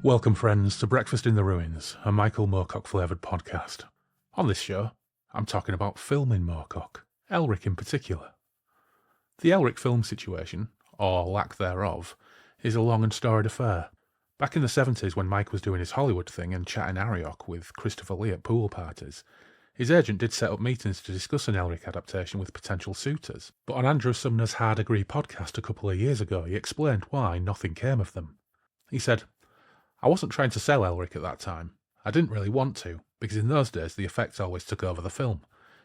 Welcome, friends, to Breakfast in the Ruins, a Michael Moorcock-flavoured podcast. On this show, I'm talking about film in Moorcock, Elric in particular. The Elric film situation, or lack thereof, is a long and storied affair. Back in the 70s, when Mike was doing his Hollywood thing and chatting Arioch with Christopher Lee at pool parties, his agent did set up meetings to discuss an Elric adaptation with potential suitors. But on Andrew Sumner's Hard Agree podcast a couple of years ago, he explained why nothing came of them. He said, "I wasn't trying to sell Elric at that time. I didn't really want to, because in those days the effects always took over the film.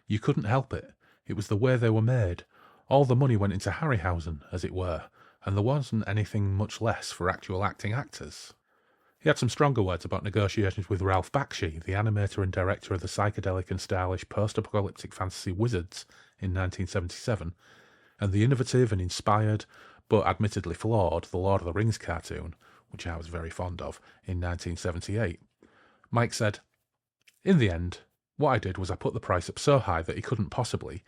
You couldn't help it. It was the way they were made. All the money went into Harryhausen, as it were, and there wasn't anything much less for actual acting actors." He had some stronger words about negotiations with Ralph Bakshi, the animator and director of the psychedelic and stylish post-apocalyptic fantasy Wizards in 1977, and the innovative and inspired, but admittedly flawed, The Lord of the Rings cartoon, which I was very fond of, in 1978. Mike said, "In the end, what I did was I put the price up so high that he couldn't possibly.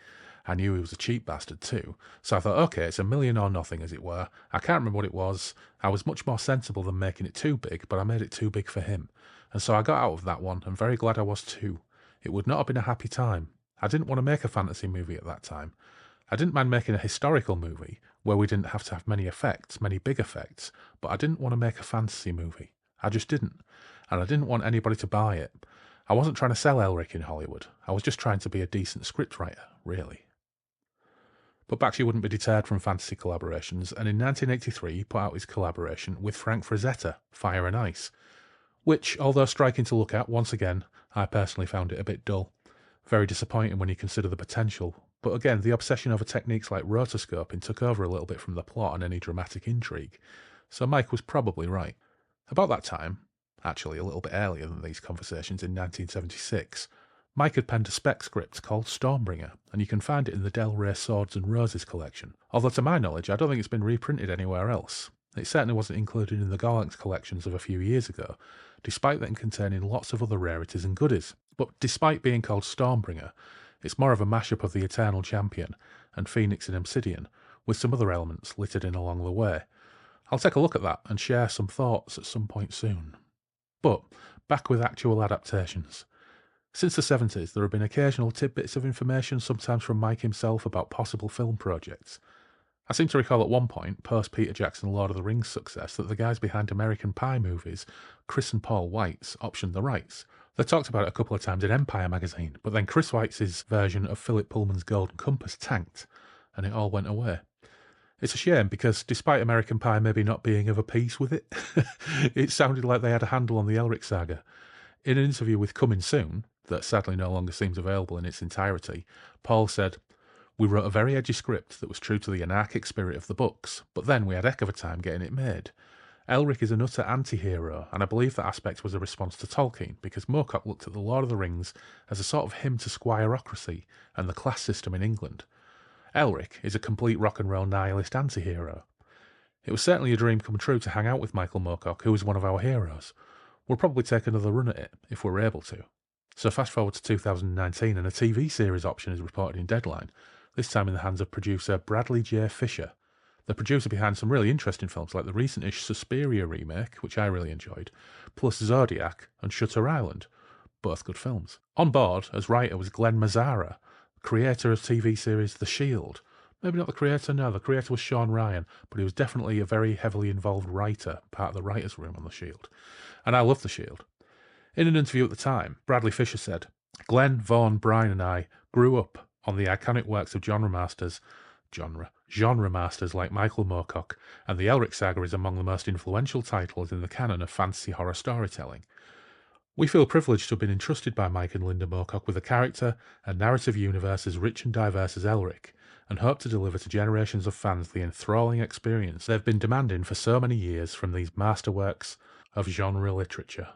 I knew he was a cheap bastard too, so I thought, okay, it's $1 million or nothing, as it were. I can't remember what it was. I was much more sensible than making it too big, but I made it too big for him. And so I got out of that one, and very glad I was too. It would not have been a happy time. I didn't want to make a fantasy movie at that time. I didn't mind making a historical movie, where we didn't have to have many effects, many big effects, but I didn't want to make a fantasy movie. I just didn't. And I didn't want anybody to buy it. I wasn't trying to sell Elric in Hollywood. I was just trying to be a decent scriptwriter, really." But Bakshi wouldn't be deterred from fantasy collaborations, and in 1983 he put out his collaboration with Frank Frazetta, Fire and Ice, which, although striking to look at, once again, I personally found it a bit dull. Very disappointing when you consider the potential. But again, the obsession over techniques like rotoscoping took over a little bit from the plot and any dramatic intrigue, so Mike was probably right. About that time, actually a little bit earlier than these conversations in 1976, Mike had penned a spec script called Stormbringer, and you can find it in the Del Rey Swords and Roses collection, although to my knowledge I don't think it's been reprinted anywhere else. It certainly wasn't included in the Galax collections of a few years ago, despite them containing lots of other rarities and goodies. But despite being called Stormbringer, it's more of a mashup of the Eternal Champion and Phoenix and Obsidian, with some other elements littered in along the way. I'll take a look at that and share some thoughts at some point soon. But back with actual adaptations. Since the 70s, there have been occasional tidbits of information, sometimes from Mike himself, about possible film projects. I seem to recall at one point, post-Peter Jackson Lord of the Rings success, that the guys behind American Pie movies, Chris and Paul Weitz, optioned the rights. They talked about it a couple of times in Empire magazine, but then Chris Weitz's version of Philip Pullman's Golden Compass tanked, and it all went away. It's a shame, because despite American Pie maybe not being of a piece with it, it sounded like they had a handle on the Elric saga. In an interview with Coming Soon, that sadly no longer seems available in its entirety, Paul said, "We wrote a very edgy script that was true to the anarchic spirit of the books, but then we had a heck of a time getting it made. Elric is an utter anti-hero, and I believe that aspect was a response to Tolkien, because Moorcock looked at the Lord of the Rings as a sort of hymn to squireocracy and the class system in England. Elric is a complete rock and roll nihilist anti-hero. It was certainly a dream come true to hang out with Michael Moorcock, who is one of our heroes. We'll probably take another run at it, if we're able to." So fast forward to 2019, and a TV series option is reported in Deadline, this time in the hands of producer Bradley J. Fisher, the producer behind some really interesting films like the recent-ish Suspiria remake, which I really enjoyed, plus Zodiac and Shutter Island, both good films. On board as writer was Glenn Mazzara, creator of TV series The Shield. Maybe not the creator, no, the creator was Sean Ryan, but he was definitely a very heavily involved writer, part of the writer's room on The Shield. And I love The Shield. In an interview at the time, Bradley Fisher said, "Glenn, Vaughan, Brian and I grew up on the iconic works of genre masters like Michael Moorcock, and the Elric saga is among the most influential titles in the canon of fantasy horror storytelling. We feel privileged to have been entrusted by Mike and Linda Moorcock with a character and narrative universe as rich and diverse as Elric, and hope to deliver to generations of fans the enthralling experience they've been demanding for so many years from these masterworks of genre literature."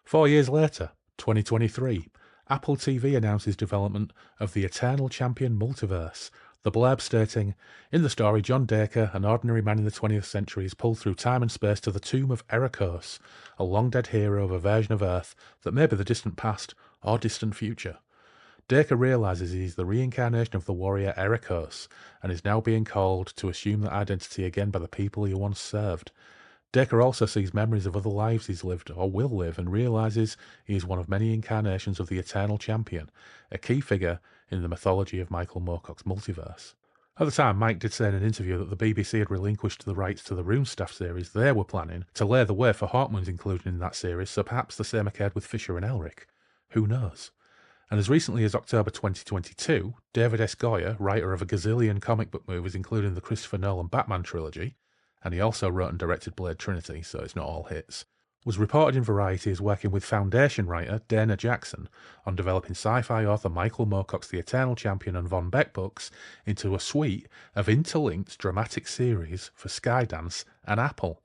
4 years later, 2023, Apple TV announces development of the Eternal Champion multiverse, the blurb stating, "In the story, John Dacre, an ordinary man in the 20th century, is pulled through time and space to the tomb of Ericos, a long-dead hero of a version of Earth that may be the distant past or distant future. Dacre realises he is the reincarnation of the warrior Ericos, and is now being called to assume that identity again by the people he once served. Dacre also sees memories of other lives he's lived or will live and realises he is one of many incarnations of the Eternal Champion, a key figure in the mythology of Michael Moorcock's multiverse. At the time, Mike did say in an interview that the BBC had relinquished the rights to the Runestaff series they were planning to lay the way for Hawkmoon's inclusion in that series, so perhaps the same occurred with Fisher and Elric. Who knows? And as recently as October 2022, David S. Goyer, writer of a gazillion comic book movies including the Christopher Nolan Batman trilogy, and he also wrote and directed Blade Trinity, so it's not all hits, was reported in Variety as working with Foundation writer Dana Jackson on developing sci-fi author Michael Moorcock's The Eternal Champion and Von Beck books into a suite of interlinked dramatic series for Skydance and Apple.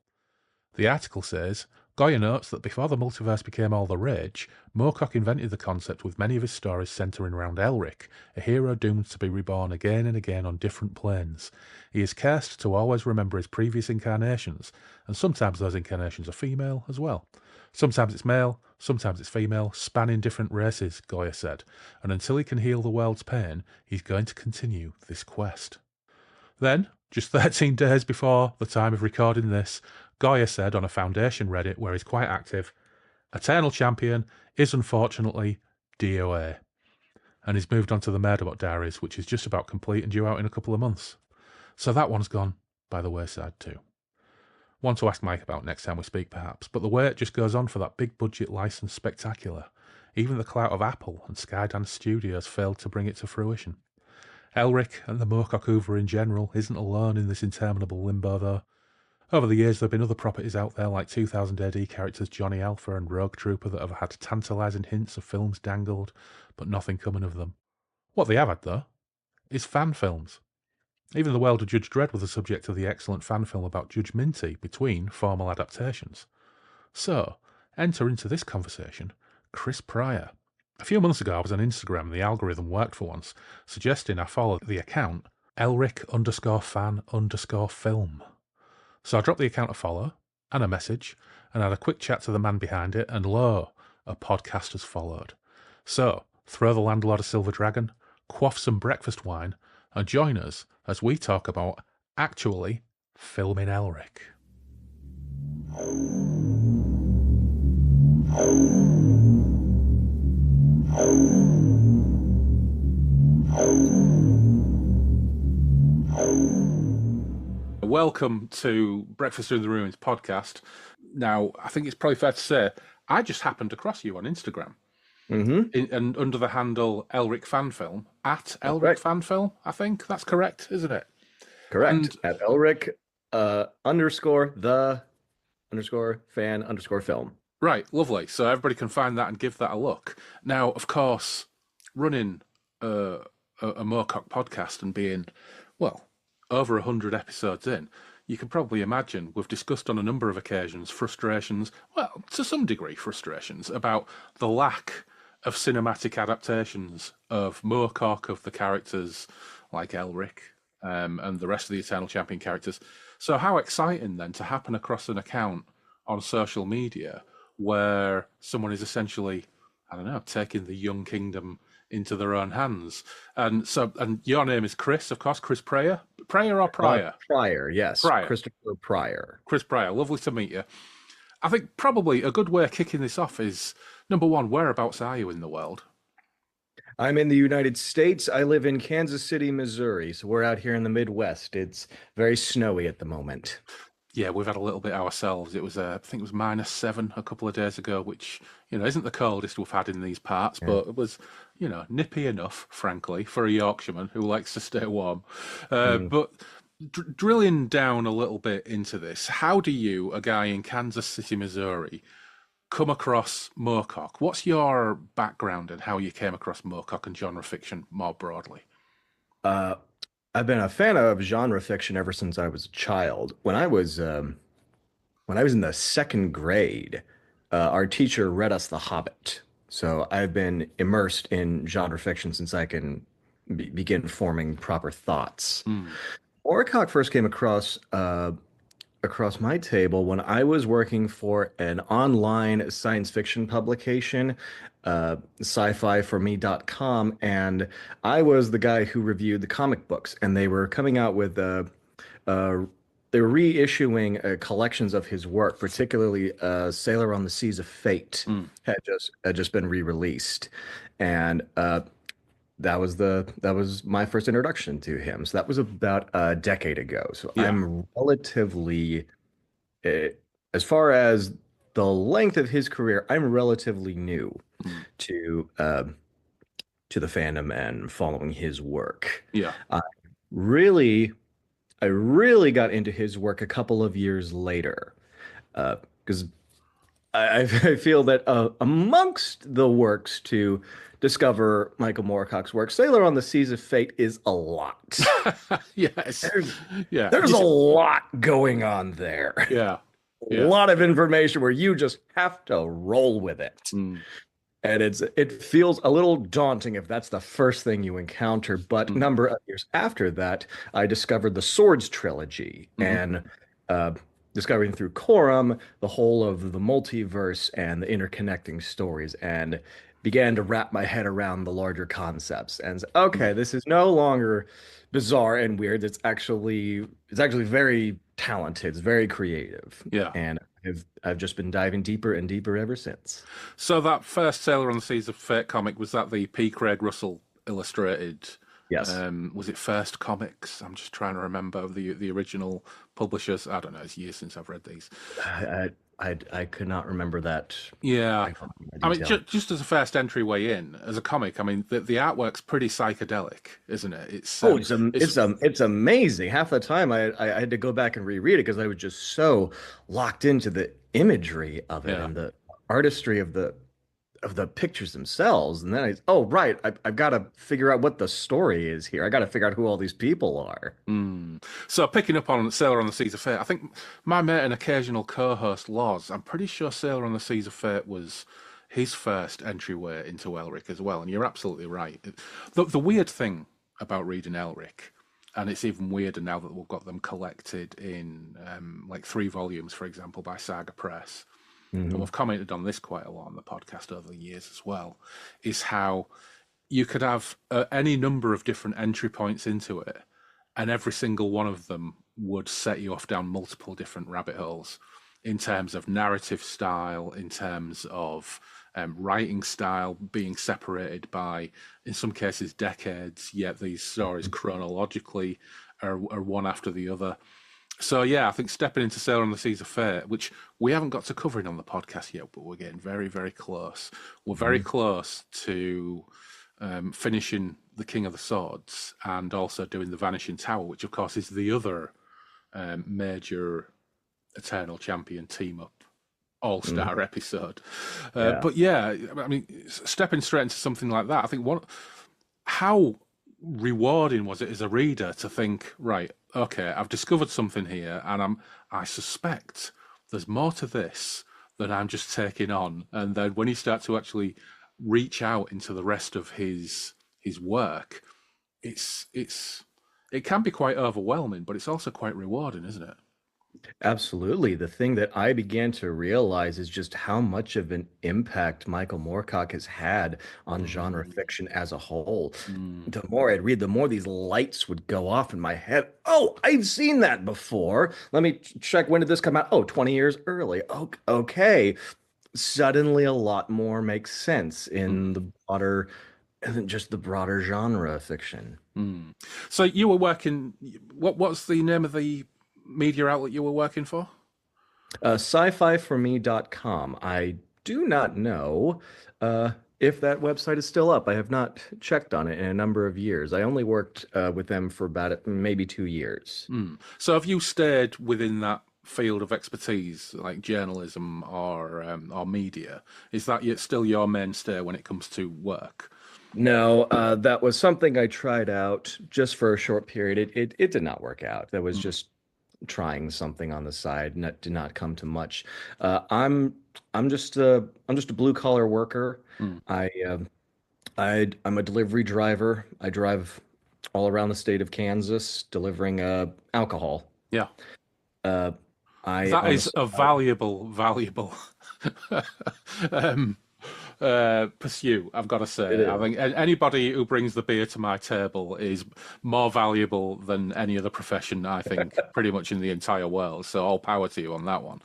The article says, Goyer notes that before the multiverse became all the rage, Moorcock invented the concept with many of his stories centering around Elric, a hero doomed to be reborn again and again on different planes. He is cursed to always remember his previous incarnations, and sometimes those incarnations are female as well. Sometimes it's male, sometimes it's female, spanning different races, Goyer said, and until he can heal the world's pain, he's going to continue this quest. Then, just 13 days before the time of recording this, Goyer said on a Foundation Reddit where he's quite active, Eternal Champion is unfortunately DOA. And he's moved on to the Murderbot Diaries, which is just about complete and due out in a couple of months. So that one's gone by the wayside too. One to ask Mike about next time we speak perhaps, but the wait just goes on for that big budget licensed spectacular. Even the clout of Apple and Skydance Studios failed to bring it to fruition. Elric and the Moorcock Hoover in general isn't alone in this interminable limbo though. Over the years, there have been other properties out there like 2000 AD characters Johnny Alpha and Rogue Trooper that have had tantalising hints of films dangled, but nothing coming of them. What they have had, though, is fan films. Even the world of Judge Dredd was the subject of the excellent fan film about Judge Minty between formal adaptations. So, enter into this conversation Chris Pryor. A few months ago, I was on Instagram and the algorithm worked for once, suggesting I follow the account Elric_fan_film. So I dropped the account a follow and a message and had a quick chat to the man behind it, and lo, a podcast has followed. So throw the landlord a silver dragon, quaff some breakfast wine, and join us as we talk about actually filming Elric. Welcome to Breakfast in the Ruins podcast. Now, I think it's probably fair to say, I just happened across you on Instagram. And under the handle Elric Fanfilm, at Elric Fanfilm, I think that's correct, isn't it? Correct. And at Elric _the_fan_film. Right, lovely. So everybody can find that and give that a look. Now, of course, running a Moorcock podcast and being, well, over 100 episodes in, you can probably imagine we've discussed on a number of occasions frustrations, well, to some degree frustrations, about the lack of cinematic adaptations of Moorcock, of the characters like Elric and the rest of the Eternal Champion characters. So how exciting then to happen across an account on social media where someone is essentially, I don't know, taking the young kingdom into their own hands. And your name is Chris, of course, Chris Pryor. Pryor or Pryor? Pryor, yes. Pryor. Christopher Pryor. Chris Pryor, lovely to meet you. I think probably a good way of kicking this off is, number one, whereabouts are you in the world? I'm in the United States. I live in Kansas City, Missouri. So we're out here in the Midwest. It's very snowy at the moment. Yeah, we've had a little bit ourselves. It was, I think it was -7 a couple of days ago, which, isn't the coldest we've had in these parts, but it was, nippy enough, frankly, for a Yorkshireman who likes to stay warm. But drilling down a little bit into this, how do you, a guy in Kansas City, Missouri, come across Moorcock? What's your background and how you came across Moorcock and genre fiction more broadly? I've been a fan of genre fiction ever since I was a child. When I was in the second grade, our teacher read us The Hobbit. So I've been immersed in genre fiction since I can begin forming proper thoughts. Moorcock first came across my table when I was working for an online science fiction publication, sci-fi4me.com, and I was the guy who reviewed the comic books, and they were coming out with they're reissuing collections of his work, particularly Sailor on the Seas of Fate Mm. had just been re-released, and that was my first introduction to him. So that was about a decade ago. So Yeah. I'm relatively, uh, as far as the length of his career, I'm relatively new Mm. to to the fandom and following his work. Yeah. I really, I really got into his work a couple of years later, because I feel that amongst the works to discover Michael Moorcock's work, Sailor on the Seas of Fate is a lot. Yes. There's Yeah. there's a lot going on there. Yeah. A Yeah. lot of information where you just have to roll with it. Mm. And it feels a little daunting if that's the first thing you encounter. But a Mm. number of years after that, I discovered the Swords trilogy Hmm. and uh, discovering through Quorum the whole of the multiverse and the interconnecting stories, and began to wrap my head around the larger concepts. And okay, this is no longer bizarre and weird. It's actually very talented. It's very creative, Yeah. and I've just been diving deeper and deeper ever since. So that first Sailor on the Seas of Fate comic, was that the P. Craig Russell illustrated? Yes. Was it First Comics? I'm just trying to remember the original publishers. I don't know. It's years since I've read these. I could not remember that. Yeah. I can't remember I mean, detail. just as a first entryway in as a comic, I mean, the artwork's pretty psychedelic, isn't it? Oh, it's It's it's amazing. Half the time I had to go back and reread it because I was just so locked into the imagery of it yeah. and the artistry of the pictures themselves. And then oh right, I've got to figure out what the story is here. I got to figure out who all these people are. Mm. So picking up on Sailor on the Seas of Fate, I think my mate and occasional co-host Loz, I'm pretty sure Sailor on the Seas of Fate was his first entryway into Elric as well. And you're absolutely right. The weird thing about reading Elric, and it's even weirder now that we've got them collected in like 3 volumes, for example, by Saga Press, and Hmm. we've commented on this quite a lot on the podcast over the years as well, is how you could have any number of different entry points into it, and every single one of them would set you off down multiple different rabbit holes in terms of narrative style, in terms of writing style being separated by, in some cases, decades, yet these stories chronologically are one after the other. So yeah, I think stepping into Sailor on the Seas of Fate, which we haven't got to covering on the podcast yet, but we're getting very, very close. We're very close to finishing the King of the Swords and also doing the Vanishing Tower, which of course is the other major Eternal Champion team up all-star Hmm. episode. Yeah. But yeah, I mean, stepping straight into something like that, I think how rewarding was it as a reader to think, right, okay, I've discovered something here, and I suspect there's more to this than I'm just taking on. And then when you start to actually reach out into the rest of his work, it can be quite overwhelming, but it's also quite rewarding, isn't it? Absolutely. The thing that I began to realize is just how much of an impact Michael Moorcock has had on genre Mm, fiction as a whole. mm, The more I'd read, the more these lights would go off in my head. Oh, I've seen that before. Let me check, when did this come out? Oh, 20 years early. Oh, okay. Suddenly a lot more makes sense in mm, the broader, than just the broader genre of fiction. mm. So you were working. What's the name of the media outlet you were working for? Sci-fi for me.com. I do not know if that website is still up. I have not checked on it in a number of years. I only worked with them for about maybe 2 years. Mm. So have you stayed within that field of expertise, like journalism or media? Is that still your mainstay when it comes to work? No, that was something I tried out just for a short period. It did not work out. That was Mm, just trying something on the side. Did not come to much. Uh, I'm I'm just a blue collar worker. mm. I'm a delivery driver. I drive all around the state of Kansas delivering alcohol. Yeah, Uh, I that on the is a side. valuable um, pursuit, I've got to It say. I is. think anybody who brings the beer to my table is more valuable than any other profession, I think, pretty much in the entire world. So all power to you on that one.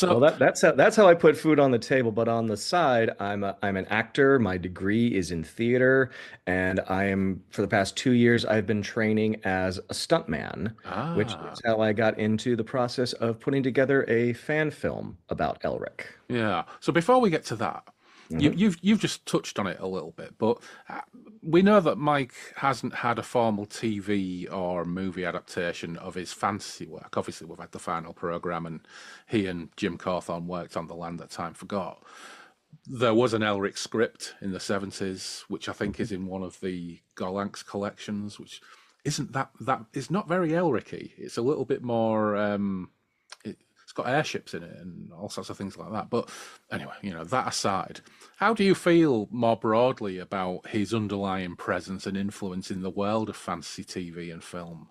Well, So, that's how I put food on the table. But on the side, I'm an actor. My degree is in theater, and I am for the past 2 years I've been training as a stuntman, which is how I got into the process of putting together a fan film about Elric. yeah. So before we get to that, Hmm. you've just touched on it a little bit, but uh, we know that Mike hasn't had a formal TV or movie adaptation of his fantasy work. Obviously, we've had the final program, and he and Jim Cawthorne worked on The Land That Time Forgot. There was an Elric script in the 70s, which I think is in one of the Gollancz collections, which isn't that is not very Elric-y. It's a little bit more. It's got airships in it and all sorts of things like that. But anyway, that aside, how do you feel more broadly about his underlying presence and influence in the world of fantasy TV and film?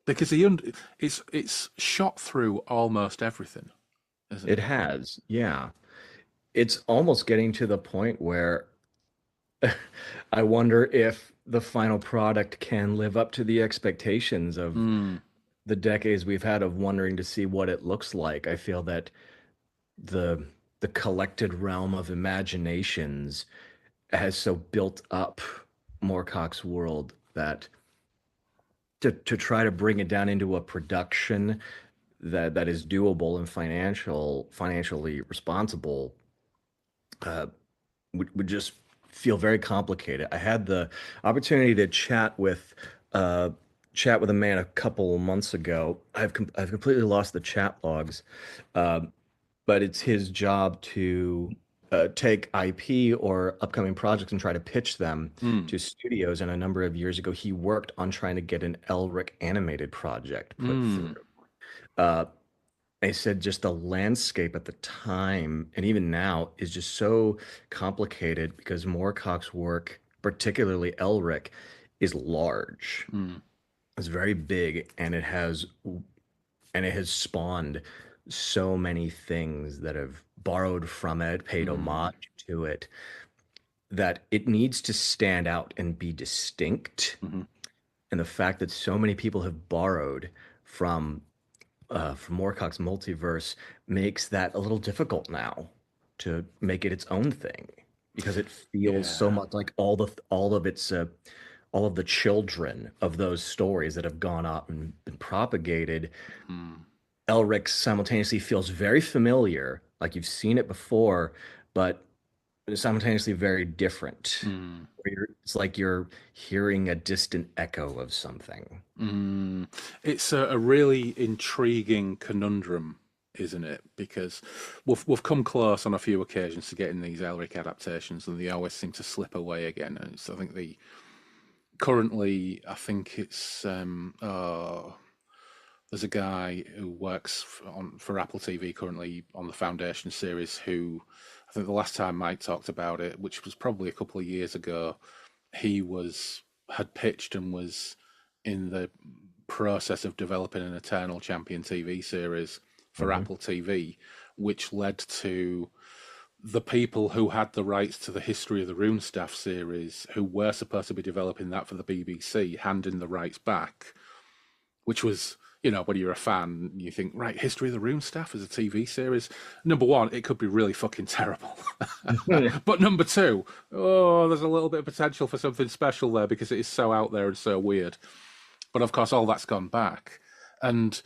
Because it's shot through almost everything, isn't It it? has, yeah. It's almost getting to the point where I wonder if the final product can live up to the expectations of Mm, the decades we've had of wondering to see what it looks like. I feel that the the collected realm of imaginations has so built up Moorcock's world that to try to bring it down into a production that is doable and financially responsible uh, would just feel very complicated. I had the opportunity to uh, chat with a man a couple months ago. I've completely lost the chat logs, uh, but it's his job to take IP or upcoming projects and try to pitch them mm, to studios. And a number of years ago, he worked on trying to get an Elric animated project put through. mm, Uh, they said just the landscape at the time and even now is just so complicated because Moorcock's work, particularly Elric, is large. mm, It's very big and it has spawned so many things that have borrowed from it, paid mm, homage to it, that it needs to stand out and be distinct. mm. And the fact that so many people have borrowed from from Moorcock's multiverse makes that a little difficult now to make it its own thing because it feels so Yeah. much like all of the children of those stories that have gone up and been propagated. Mm, Elric simultaneously feels very familiar, like you've seen it before, but simultaneously very different. mm. It's like you're hearing a distant echo of something. Mm, it's a really intriguing conundrum, isn't it? Because we've come close on a few occasions to getting these Elric adaptations, and they always seem to slip away again. And I think the currently, I think it's there's a guy who works for Apple TV currently on the Foundation series. Who I think the last time Mike talked about it, which was probably a couple of years ago, he was had pitched and was in the process of developing an Eternal Champion TV series for Mhm. Apple TV, which led to the people who had the rights to the History of the Rune Staff series, who were supposed to be developing that for the BBC, handing the rights back, which was, when you're a fan, you think, right, History of the Rune Staff is a TV series. Number one, it could be really fucking terrible. But number two, oh, there's a little bit of potential for something special there because it is so out there and so weird. But of course, all that's gone back. And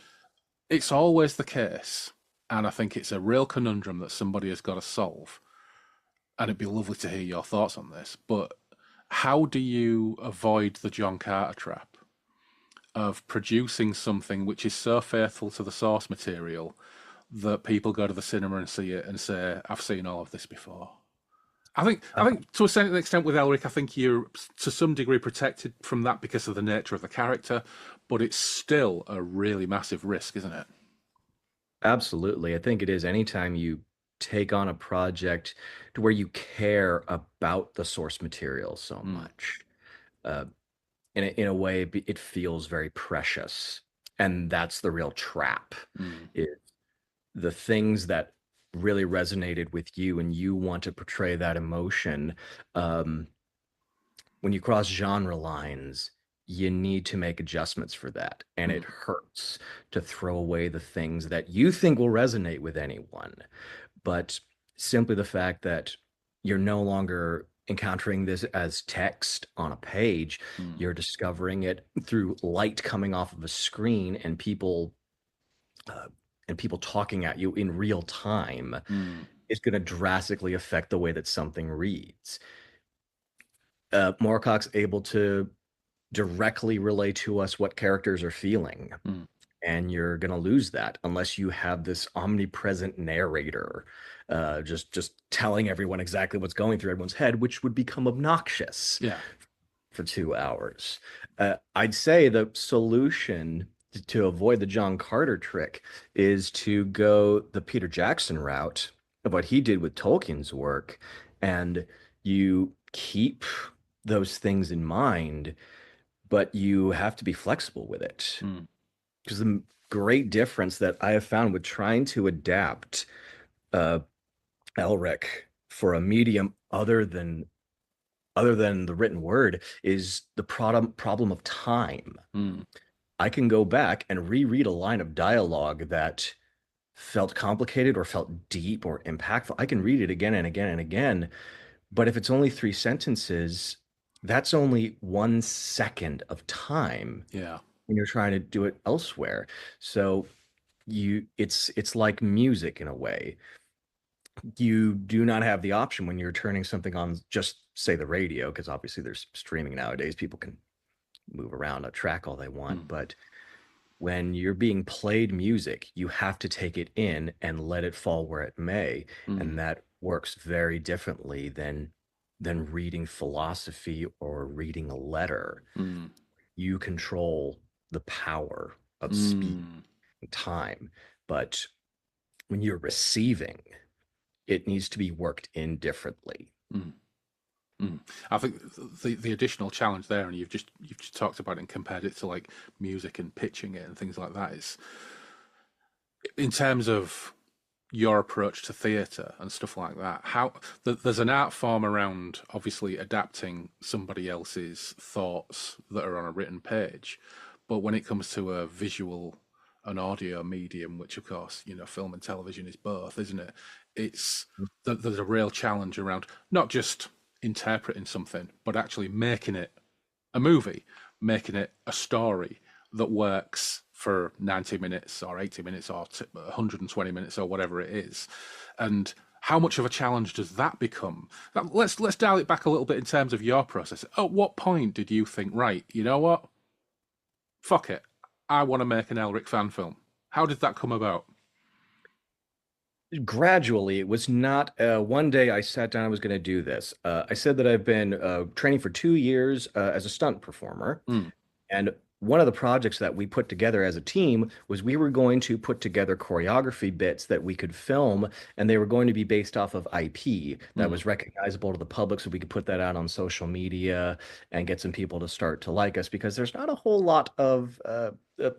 it's always the case. And I think it's a real conundrum that somebody has got to solve. And it'd be lovely to hear your thoughts on this. But how do you avoid the John Carter trap of producing something which is so faithful to the source material that people go to the cinema and see it and say, I've seen all of this before? I think to a certain extent with Elric, I think you're to some degree protected from that because of the nature of the character, but it's still a really massive risk, isn't it? Absolutely. I think it is anytime you take on a project to where you care about the source material so Mm, much. Uh, in a way, it feels very precious. And that's the real trap. mm, Is the things that really resonated with you and you want to portray that emotion, um, when you cross genre lines, you need to make adjustments for that. And it Mm, hurts to throw away the things that you think will resonate with anyone. But simply the fact that you're no longer encountering this as text on a page, mm, you're discovering it through light coming off of a screen uh, and people talking at you in real time mm, is going to drastically affect the way that something reads. Moorcock's able to directly relay to us what characters are feeling. mm. And you're gonna lose that unless you have this omnipresent narrator, just telling everyone exactly what's going through everyone's head, which would become obnoxious Yeah. for 2 hours. I'd say the solution to avoid the John Carter trick is to go the Peter Jackson route of what he did with Tolkien's work, and you keep those things in mind, but you have to be flexible with it. Mm, Because the great difference that I have found with trying to adapt uh, Elric for a medium other than the written word is the problem of time. mm, I can go back and reread a line of dialogue that felt complicated or felt deep or impactful. I can read it again and again and again, but if it's only 3 sentences, that's only 1 second of time yeah. when you're trying to do it elsewhere. So it's like music in a way. You do not have the option when you're turning something on, just say the radio, because obviously there's streaming nowadays. People can move around a track all they want, Mm, but when you're being played music, you have to take it in and let it fall where it may. mm, And that works very differently than reading philosophy or reading a letter. mm, You control the power of speed mm, and time. But when you're receiving, it needs to be worked in differently. mm, mm. I think the additional challenge there, and you've just talked about it and compared it to like music and pitching it and things like that, is in terms of your approach to theatre and stuff like that. There's an art form around obviously adapting somebody else's thoughts that are on a written page, but when it comes to a visual, an audio medium, which of course film and television is both, isn't it? It's there's a real challenge around not just interpreting something, but actually making it a movie, making it a story that works for 90 minutes or 80 minutes or 120 minutes or whatever it is. And how much of a challenge does that become? Now, let's dial it back a little bit in terms of your process. At what point did you think, right, you know what? Fuck it. I want to make an Elric fan film. How did that come about? Gradually, it was not one day I sat down, I was going to do this. I said that I've been training for 2 years as a stunt performer. Mm, And one of the projects that we put together as a team was we were going to put together choreography bits that we could film, and they were going to be based off of IP that mm, was recognizable to the public, so we could put that out on social media and get some people to start to like us because there's not a whole lot of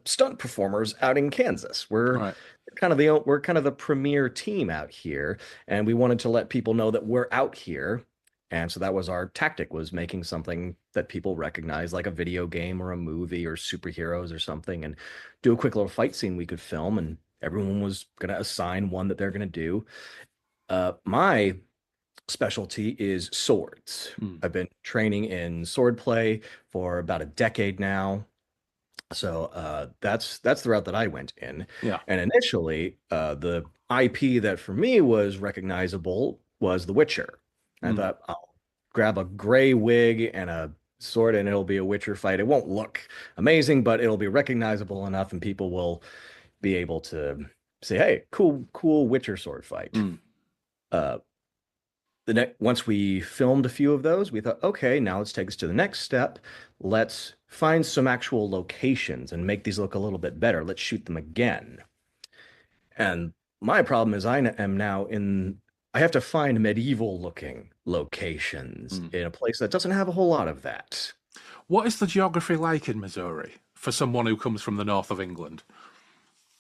stunt performers out in Kansas. right. We're kind of the premier team out here, and we wanted to let people know that we're out here. And so that was our tactic, was making something that people recognize, like a video game or a movie or superheroes or something, and do a quick little fight scene we could film, and everyone was going to assign one that they're going to do. My specialty is swords. Mm, I've been training in sword play for about a decade now. So that's the route that I went in. yeah. And initially, the IP that for me was recognizable was The Witcher. I Mm, thought I'll grab a gray wig and a sword and it'll be a Witcher fight. It won't look amazing, but it'll be recognizable enough and people will be able to say, "Hey, cool Witcher sword fight." mm, Uh, once we filmed a few of those, we thought, okay, now let's take us to the next step. Let's find some actual locations and make these look a little bit better. Let's shoot them again. And my problem is I have to find medieval looking locations mm. in a place that doesn't have a whole lot of that. What is the geography like in Missouri for someone who comes from the north of England?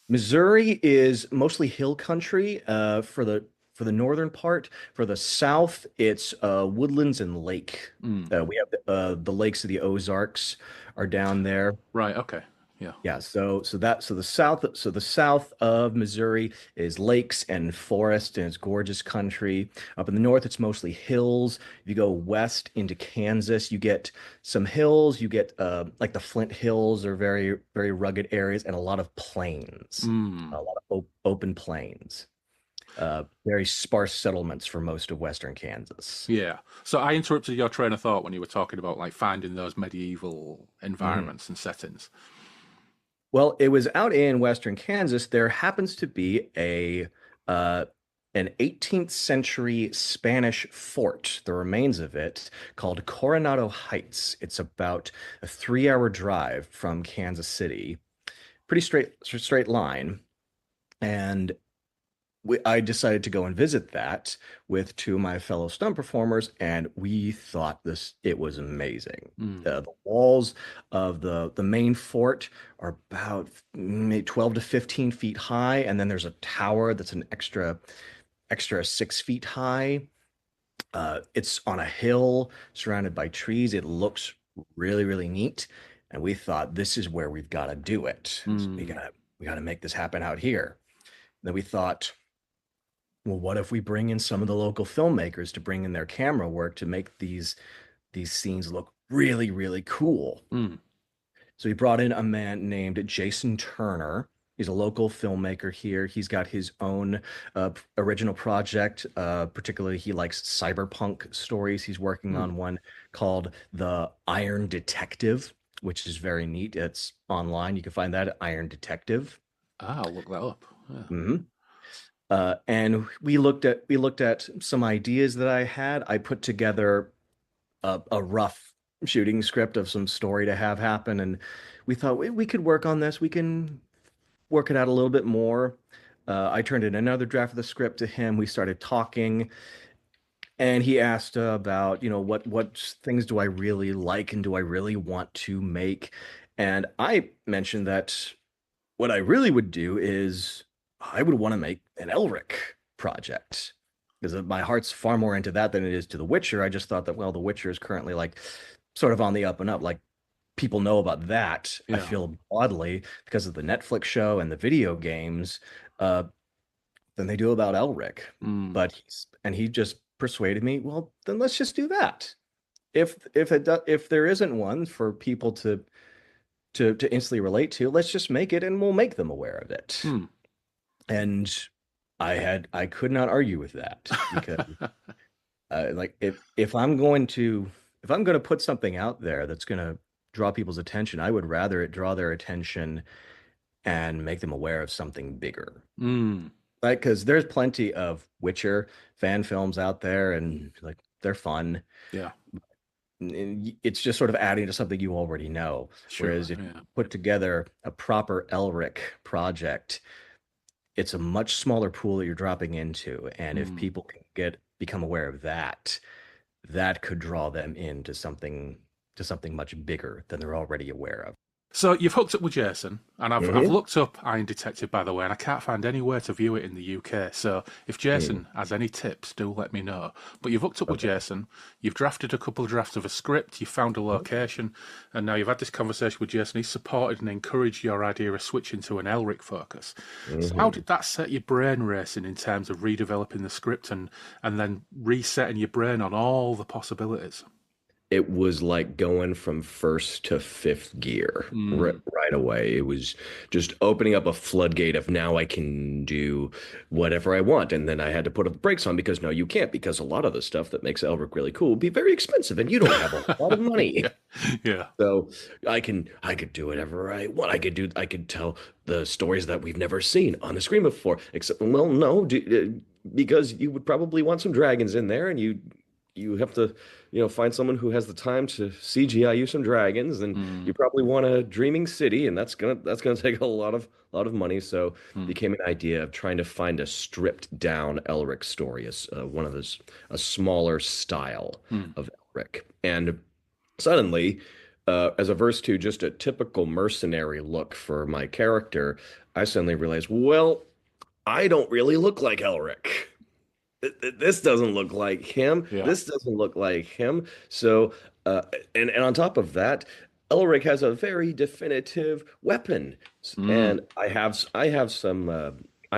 Missouri is mostly hill country for the northern part. For the south, it's woodlands and lake. Mm. We have the lakes of the Ozarks are down there. Right. Okay. Yeah. Yeah, so the south of Missouri is lakes and forest and it's gorgeous country. Up in the north, it's mostly hills. If you go west into Kansas, you get some hills. You get like the Flint Hills are very very rugged areas and a lot of plains, Mm. a lot of open plains. Very sparse settlements for most of western Kansas. Yeah. So I interrupted your train of thought when you were talking about like finding those medieval Mhm. environments and settings. Well, it was out in western Kansas. There happens to be uh, an 18th century Spanish fort, the remains of it, called Coronado Heights. It's about a 3 hour drive from Kansas City. Pretty straight line. And I decided to go and visit that with two of my fellow stunt performers, and we thought it was amazing. Mm. The walls of the main fort are about maybe 12 to 15 feet high, and then there's a tower that's an extra 6 feet high. It's on a hill surrounded by trees. It looks really, really neat, and we thought this is where we've got to do it. Mm. We gotta make this happen out here. Then we thought, well, what if we bring in some of the local filmmakers to bring in their camera work to make these scenes look really, really cool? Mm. So we brought in a man named Jason Turner. He's a local filmmaker here. He's got his own original project. Particularly, he likes cyberpunk stories. He's working Mm. on one called The Iron Detective, which is very neat. It's online. You can find that at Iron Detective. Ah, I'll look that up. Yeah. Mhm. And we looked at some ideas that I had. I put together a rough shooting script of some story to have happen, and we thought we could work on this. We can work it out a little bit more. I turned in another draft of the script to him. We started talking, and he asked about, what things do I really like and do I really want to make? And I mentioned that what I really would do is I would want to make an Elric project because my heart's far more into that than it is to The Witcher. I just thought that, well, The Witcher is currently like sort of on the up and up. Like people know about that. I Yeah. feel oddly because of the Netflix show and the video games uh, than they do about Elric. Mm. But he just persuaded me. Well, then let's just do that. If there isn't one for people to instantly relate to, let's just make it and we'll make them aware of it. Mm. And I could not argue with that because like if I'm going to put something out there that's going to draw people's attention, I would rather it draw their attention and make them aware of something bigger. Mm. Like, because there's plenty of Witcher fan films out there and like they're fun. Yeah. And it's just sort of adding to something you already know. Sure. Whereas if you Yeah. put together a proper Elric project, it's a much smaller pool that you're dropping into. And if Mm. people can become aware of that, that could draw them into something much bigger than they're already aware of. So you've hooked up with Jason, and I've Hmm. looked up Iron Detective, by the way, and I can't find anywhere to view it in the UK. So if Jason has any tips, do let me know. But you've hooked up with Okay. Jason, you've drafted a couple of drafts of a script, you've found a location, and now you've had this conversation with Jason. He's supported and encouraged your idea of switching to an Elric focus. So how Hmm. did that set your brain racing in terms of redeveloping the script and then resetting your brain on all the possibilities? It was like going from first to fifth gear Mm. right away. It was just opening up a floodgate of now I can do whatever I want. And then I had to put the brakes on because no, you can't, because a lot of the stuff that makes Elric really cool would be very expensive and you don't have a lot of money. Yeah. Yeah. So I could do whatever I want. I could tell the stories that we've never seen on the screen before. Except, well, no, because you would probably want some dragons in there, and you have to, find someone who has the time to CGI you some dragons, and Mm. you probably want a dreaming city, and that's gonna take a lot of money. So it Mm. became an idea of trying to find a stripped down Elric story, as one of those a smaller style Mm. of Elric, and suddenly. as averse to just a typical mercenary look for my character, I suddenly realized, well, I don't really look like Elric. This doesn't look like him. Yeah. This doesn't look like him. So, uh, and on top of that, Elric has a very definitive weapon, Mm, and I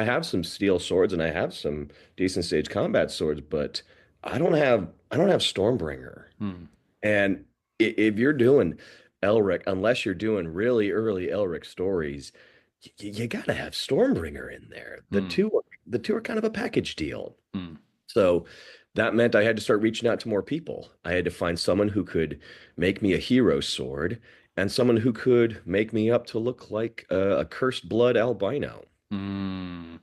have some steel swords, and I have some decent stage combat swords, but I don't have Stormbringer. mm, And if you're doing Elric, unless you're doing really early Elric stories, you gotta have Stormbringer in there. mm, The two are kind of a package deal. mm, So that meant I had to start reaching out to more people. I had to find someone who could make me a hero sword and someone who could make me up to look like a cursed blood albino. mm.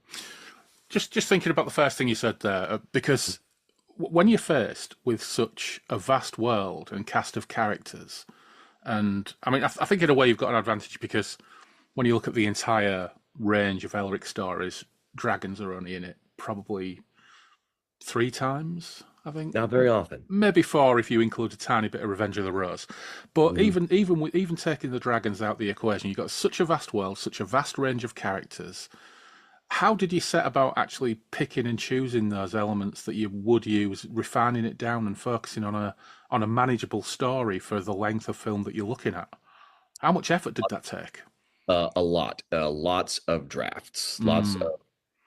Just thinking about the first thing you said there, because when you're faced with such a vast world and cast of characters, and I mean, I think in a way you've got an advantage because when you look at the entire range of Elric stories, dragons are only in it probably three times, I think. Not very often. Maybe four if you include a tiny bit of Revenge of the Rose. But Mhm. even taking the dragons out the equation, you've got such a vast world, such a vast range of characters. How did you set about actually picking and choosing those elements that you would use, refining it down and focusing on a manageable story for the length of film that you're looking at? How much effort did that take? A lot, lots of drafts, lots Mm, of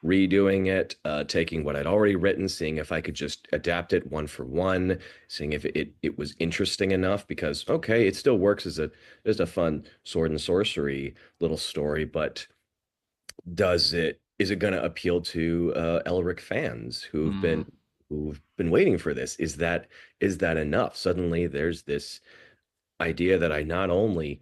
redoing it, taking what I'd already written, seeing if I could just adapt it one for one, seeing if it was interesting enough because okay, it still works as a just a fun sword and sorcery little story, but does it is it going to appeal to Elric fans mm, who've been waiting for this? Is that enough? Suddenly there's this idea that I not only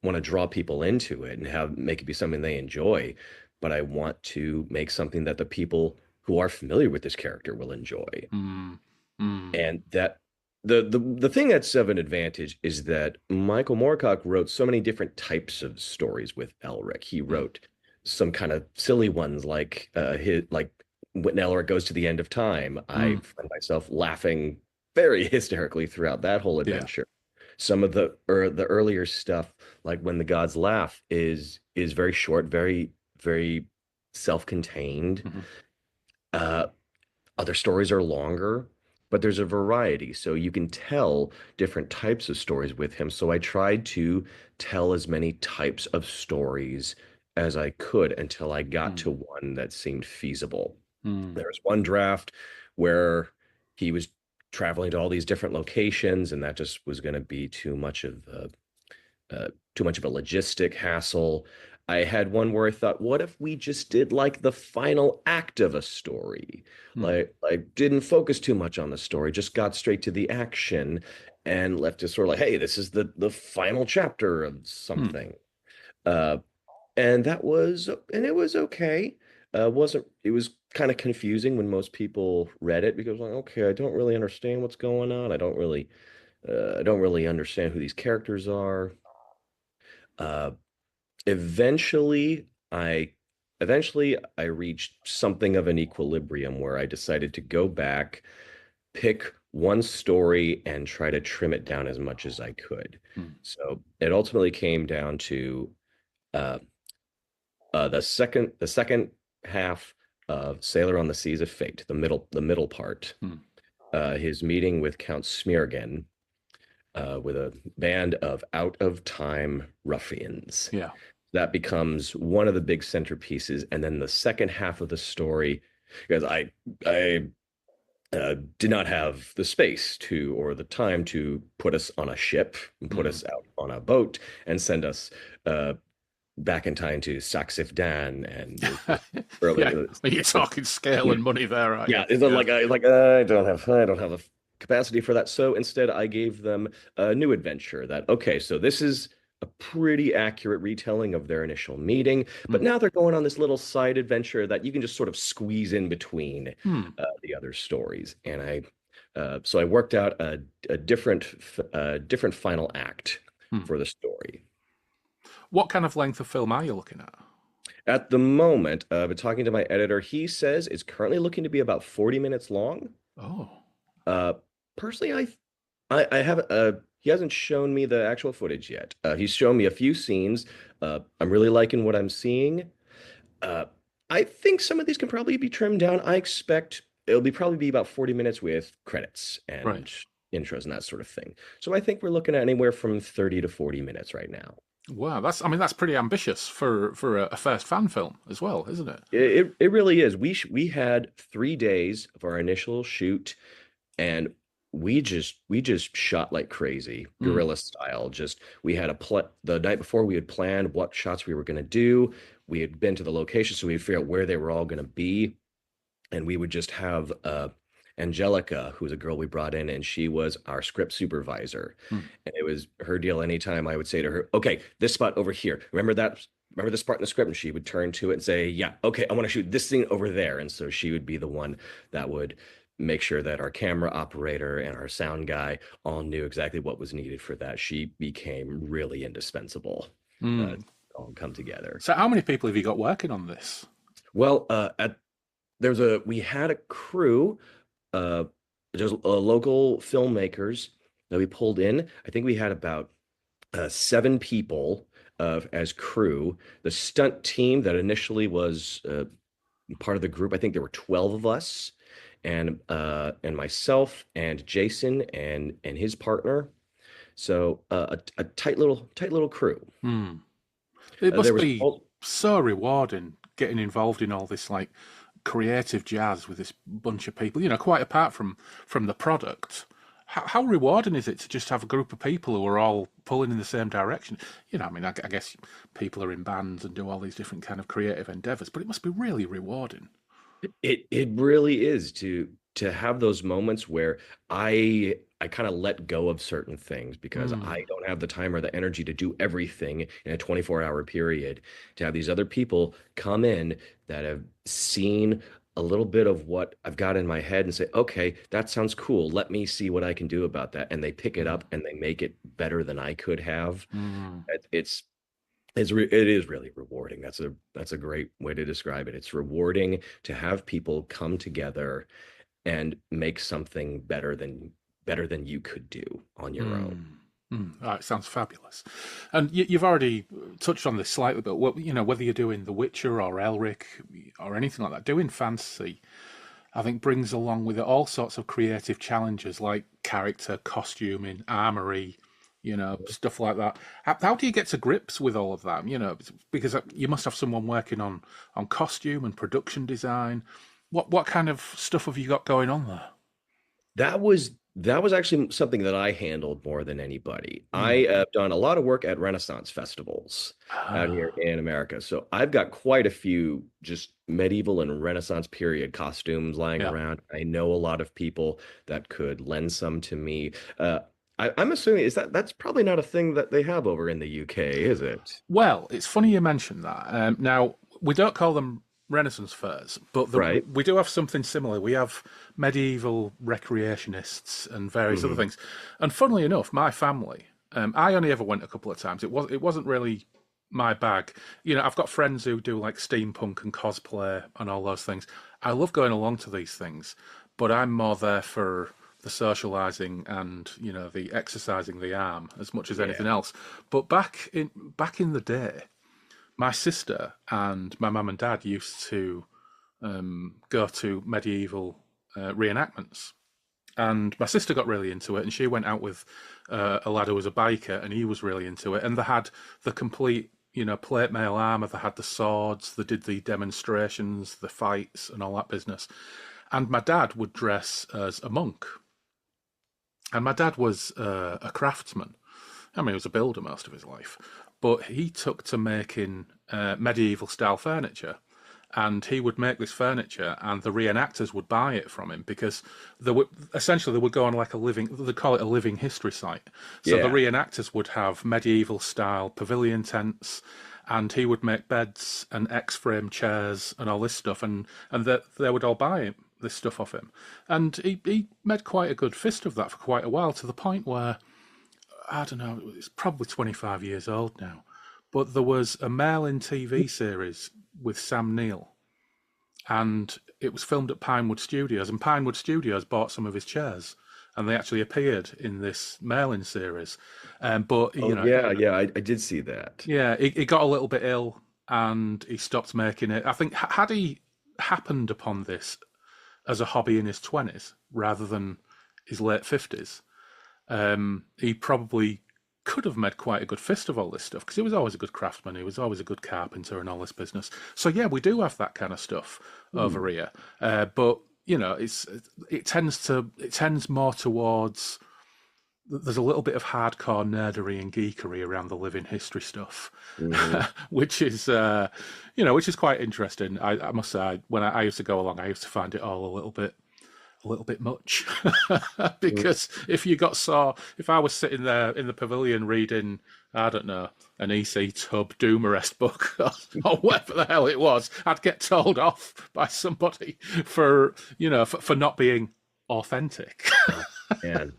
want to draw people into it and have make it be something they enjoy, but I want to make something that the people who are familiar with this character will enjoy. mm, mm, And that the thing that's of an advantage is that Michael Moorcock wrote so many different types of stories with Elric. He mm, wrote some kind of silly ones like when Elric goes to the end of time. I mm. find myself laughing very hysterically throughout that whole Yeah. adventure. Some of the earlier stuff, like when the gods laugh, is very short, very self-contained. Mhm, Uh, Other stories are longer, but there's a variety, so you can tell different types of stories with him. So I tried to tell as many types of stories as I could until I got mm, to one that seemed feasible. mm, There was one draft where he was traveling to all these different locations, and that just was going to be too much of a logistic hassle. I had one where I thought, what if we just did like the final act of a story? mm, Like didn't focus too much on the story, just got straight to the action and left it sort of like, hey, this is the final chapter of mm. something. Uh, and it was okay. Wasn't It was kind of confusing when most people read it because like, okay, I don't really understand what's going on. I don't really understand who these characters are. Uh, eventually, I eventually I reached something of an equilibrium where I decided to go back, pick one story, and try to trim it down as much as I could. Mm. So it ultimately came down to uh, the second half of Sailor on the Seas of Fate, the middle part. Mm. His meeting with Count Smeargan, with a band of out of time ruffians. Yeah. That becomes one of the big centerpieces, and then the second half of the story, because I did not have the space to or the time to put us on a ship and put Mm. us out on a boat and send us uh, back in time to Saxif Dan and the early Yeah. Well, you're talking scale and money there, aren't you? yeah, it's Yeah. I don't have the capacity for that. So instead, I gave them a new adventure. That okay, so this is a pretty accurate retelling of their initial meeting, but Mm. now they're going on this little side adventure that you can just sort of squeeze in between Mm. the other stories. And so I worked out a different final act Mm. for the story. What kind of length of film are you looking at? At the moment, I've been talking to my editor. He says it's currently looking to be about 40 minutes long. Oh. Uh, Personally, I have He hasn't shown me the actual footage yet. He's shown me a few scenes. I'm really liking what I'm seeing. Uh, I think some of these can probably be trimmed down. I expect it'll be probably be about 40 minutes with credits Right. and intros and that sort of thing. So I think we're looking at anywhere from 30 to 40 minutes right now. Wow, that's pretty ambitious for a first fan film as well, isn't it? It really is. We had 3 days of our initial shoot, and we just shot like crazy, Mm. guerrilla style. Just we had a the night before we had planned what shots we were going to do. We had been to the location, so we'd figure out where they were all going to be, and we would just have Angelica, who's a girl we brought in, and she was our script supervisor. Mm. And it was her deal. Anytime I would say to her, "Okay, this spot over here. Remember that? Remember this part in the script?" And she would turn to it and say, "Yeah, okay, I want to shoot this thing over there." And so she would be the one that would make sure that our camera operator and our sound guy all knew exactly what was needed for that. She became really indispensable. Mm. To all come together. So how many people have you got working on this? Well, at we had a crew, uh, just local filmmakers that we pulled in. I think we had about 7 people as crew. The stunt team that initially was part of the group, I think there were 12 of us, and myself and Jason and his partner. So a tight little crew. Mm. It There must was be all, so rewarding getting involved in all this like creative jazz with this bunch of people. Quite apart from the product. How rewarding is it to just have a group of people who are all pulling in the same direction? I mean, I guess people are in bands and do all these different kind of creative endeavors, but it must be really rewarding. it really is to have those moments where I kind of let go of certain things because Mm. I don't have the time or the energy to do everything in a 24-hour period. To have these other people come in that have seen a little bit of what I've got in my head and say, "Okay, that sounds cool. Let me see what I can do about that." And they pick it Mm. up and they make it better than I could have. Mm. It is really rewarding. That's a great way to describe it. It's rewarding to have people come together and make something better than you could do on your own. Mm. Mm. Oh, it sounds fabulous. And you've already touched on this slightly, but whether you're doing The Witcher or Elric or anything like that, doing fantasy, I think brings along with it all sorts of creative challenges like character, costuming, armory, stuff like that. How do you get to grips with all of that? Because you must have someone working on costume and production design. What kind of stuff have you got going on there? That was actually something that I handled more than anybody. Mm. I have done a lot of work at Renaissance festivals out here Ah, in America. So I've got quite a few just medieval and Renaissance period costumes lying yeah. around. I know a lot of people that could lend some to me. I'm assuming that's probably not a thing that they have over in the UK, is it? Well, it's funny you mentioned that. Now, we don't call them Renaissance fairs, but Right. we do have something similar. We have medieval recreationists and various other Hmm. things. And funnily enough, my family, I only ever went a couple of times. It wasn't really my bag. I've got friends who do like steampunk and cosplay and all those things. I love going along to these things, but I'm more there for the socializing and the exercising the arm as much as Yeah. anything else. But back in the day, my sister and my mum and dad used to go to medieval reenactments. And my sister got really into it, and she went out with a lad who was a biker, and he was really into it. And they had the complete, plate mail armor. They had the swords. They did the demonstrations, the fights, and all that business. And my dad would dress as a monk. And my dad was a craftsman. I mean, he was a builder most of his life, but he took to making medieval style furniture. And he would make this furniture, and the reenactors would buy it from him because they would go on like a living. They call it a living history site. So the Yeah. reenactors would have medieval style pavilion tents, and he would make beds and X-frame chairs and all this stuff, and they would all buy this stuff off him. And he made quite a good fist of that for quite a while, to the point where I don't know, it's probably 25 years old now. But there was a Merlin TV series with Sam Neill, and it was filmed at Pinewood Studios, and Pinewood Studios bought some of his chairs. and they actually appeared in this mail-in series. But Oh yeah, yeah, I did see that. yeah, he got a little bit ill and he stopped making it. I think had he happened upon this as a hobby in his 20s rather than his late 50s, he probably could have made quite a good fist of all this stuff because he was always a good craftsman. He was always a good carpenter and all this business. So yeah, we do have that kind of stuff over Hmm. here. But it tends more towards there's a little bit of hardcore nerdery and geekery around the living history stuff, Hmm. which is which is quite interesting. I must say, when I used to go along, I used to find it all a little bit much because if I was sitting there in the pavilion reading, I don't know, an EC Tubb Doomerest book or whatever the hell it was, I'd get told off by somebody for not being authentic. And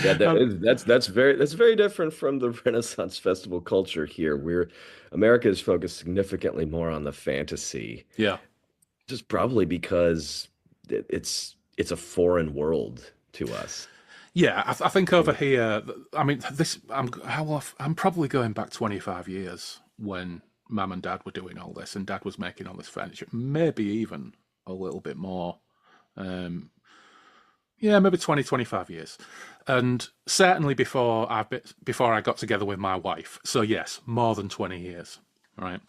yeah, Um, that's very different from the Renaissance festival culture here. America is focused significantly more on the fantasy, yeah. just probably because it's a foreign world to us. Yeah, I think over here, I mean, I'm probably going back 25 years when Mum and Dad were doing all this, and Dad was making all this furniture. Maybe even a little bit more. Um, yeah, maybe 20, 25 years, and certainly before I got together with my wife. So yes, more than 20 years. Right.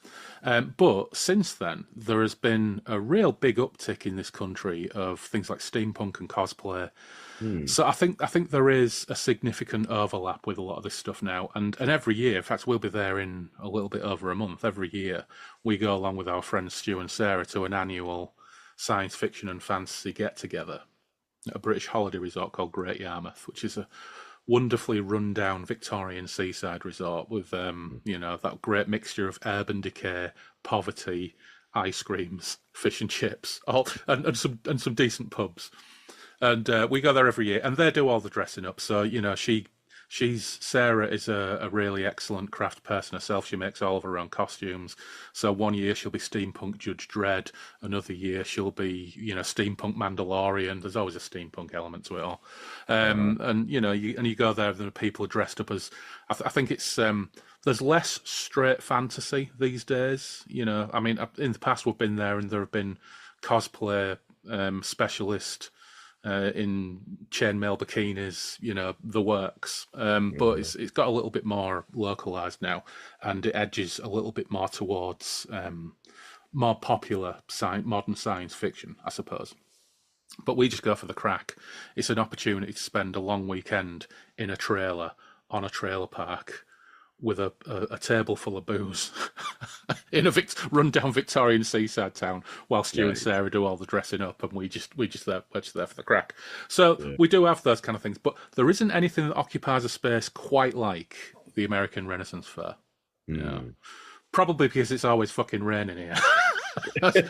But since then, there has been a real big uptick in this country of things like steampunk and cosplay. Hmm. So I think there is a significant overlap with a lot of this stuff now, and every year, in fact, we'll be there in a little bit over a month. Every year, we go along with our friends Stu and Sarah to an annual science fiction and fantasy get together at a British holiday resort called Great Yarmouth, which is a wonderfully run-down Victorian seaside resort with that great mixture of urban decay, poverty, ice creams, fish and chips, all and some decent pubs. And we go there every year, and they do all the dressing up. So she's Sarah is a really excellent craft person herself. She makes all of her own costumes. So one year she'll be steampunk Judge Dredd. Another year she'll be steampunk Mandalorian. There's always a steampunk element to it all. Uh, And you go there, and the people are dressed up as. I think it's there's less straight fantasy these days. I mean, in the past we've been there, and there have been cosplay specialist in chainmail bikinis, the works. But mhm. it's got a little bit more localized now, and it edges a little bit more towards more popular modern science fiction, I suppose. But we just go for the crack. It's an opportunity to spend a long weekend in a trailer on a trailer park with a table full of booze in a run-down Victorian seaside town, whilst you and Nice. Sarah do all the dressing up, and we're just there for the crack. So Yeah. we do have those kind of things, but there isn't anything that occupies a space quite like the American Renaissance Fair. Yeah, Hmm. probably because it's always fucking raining here.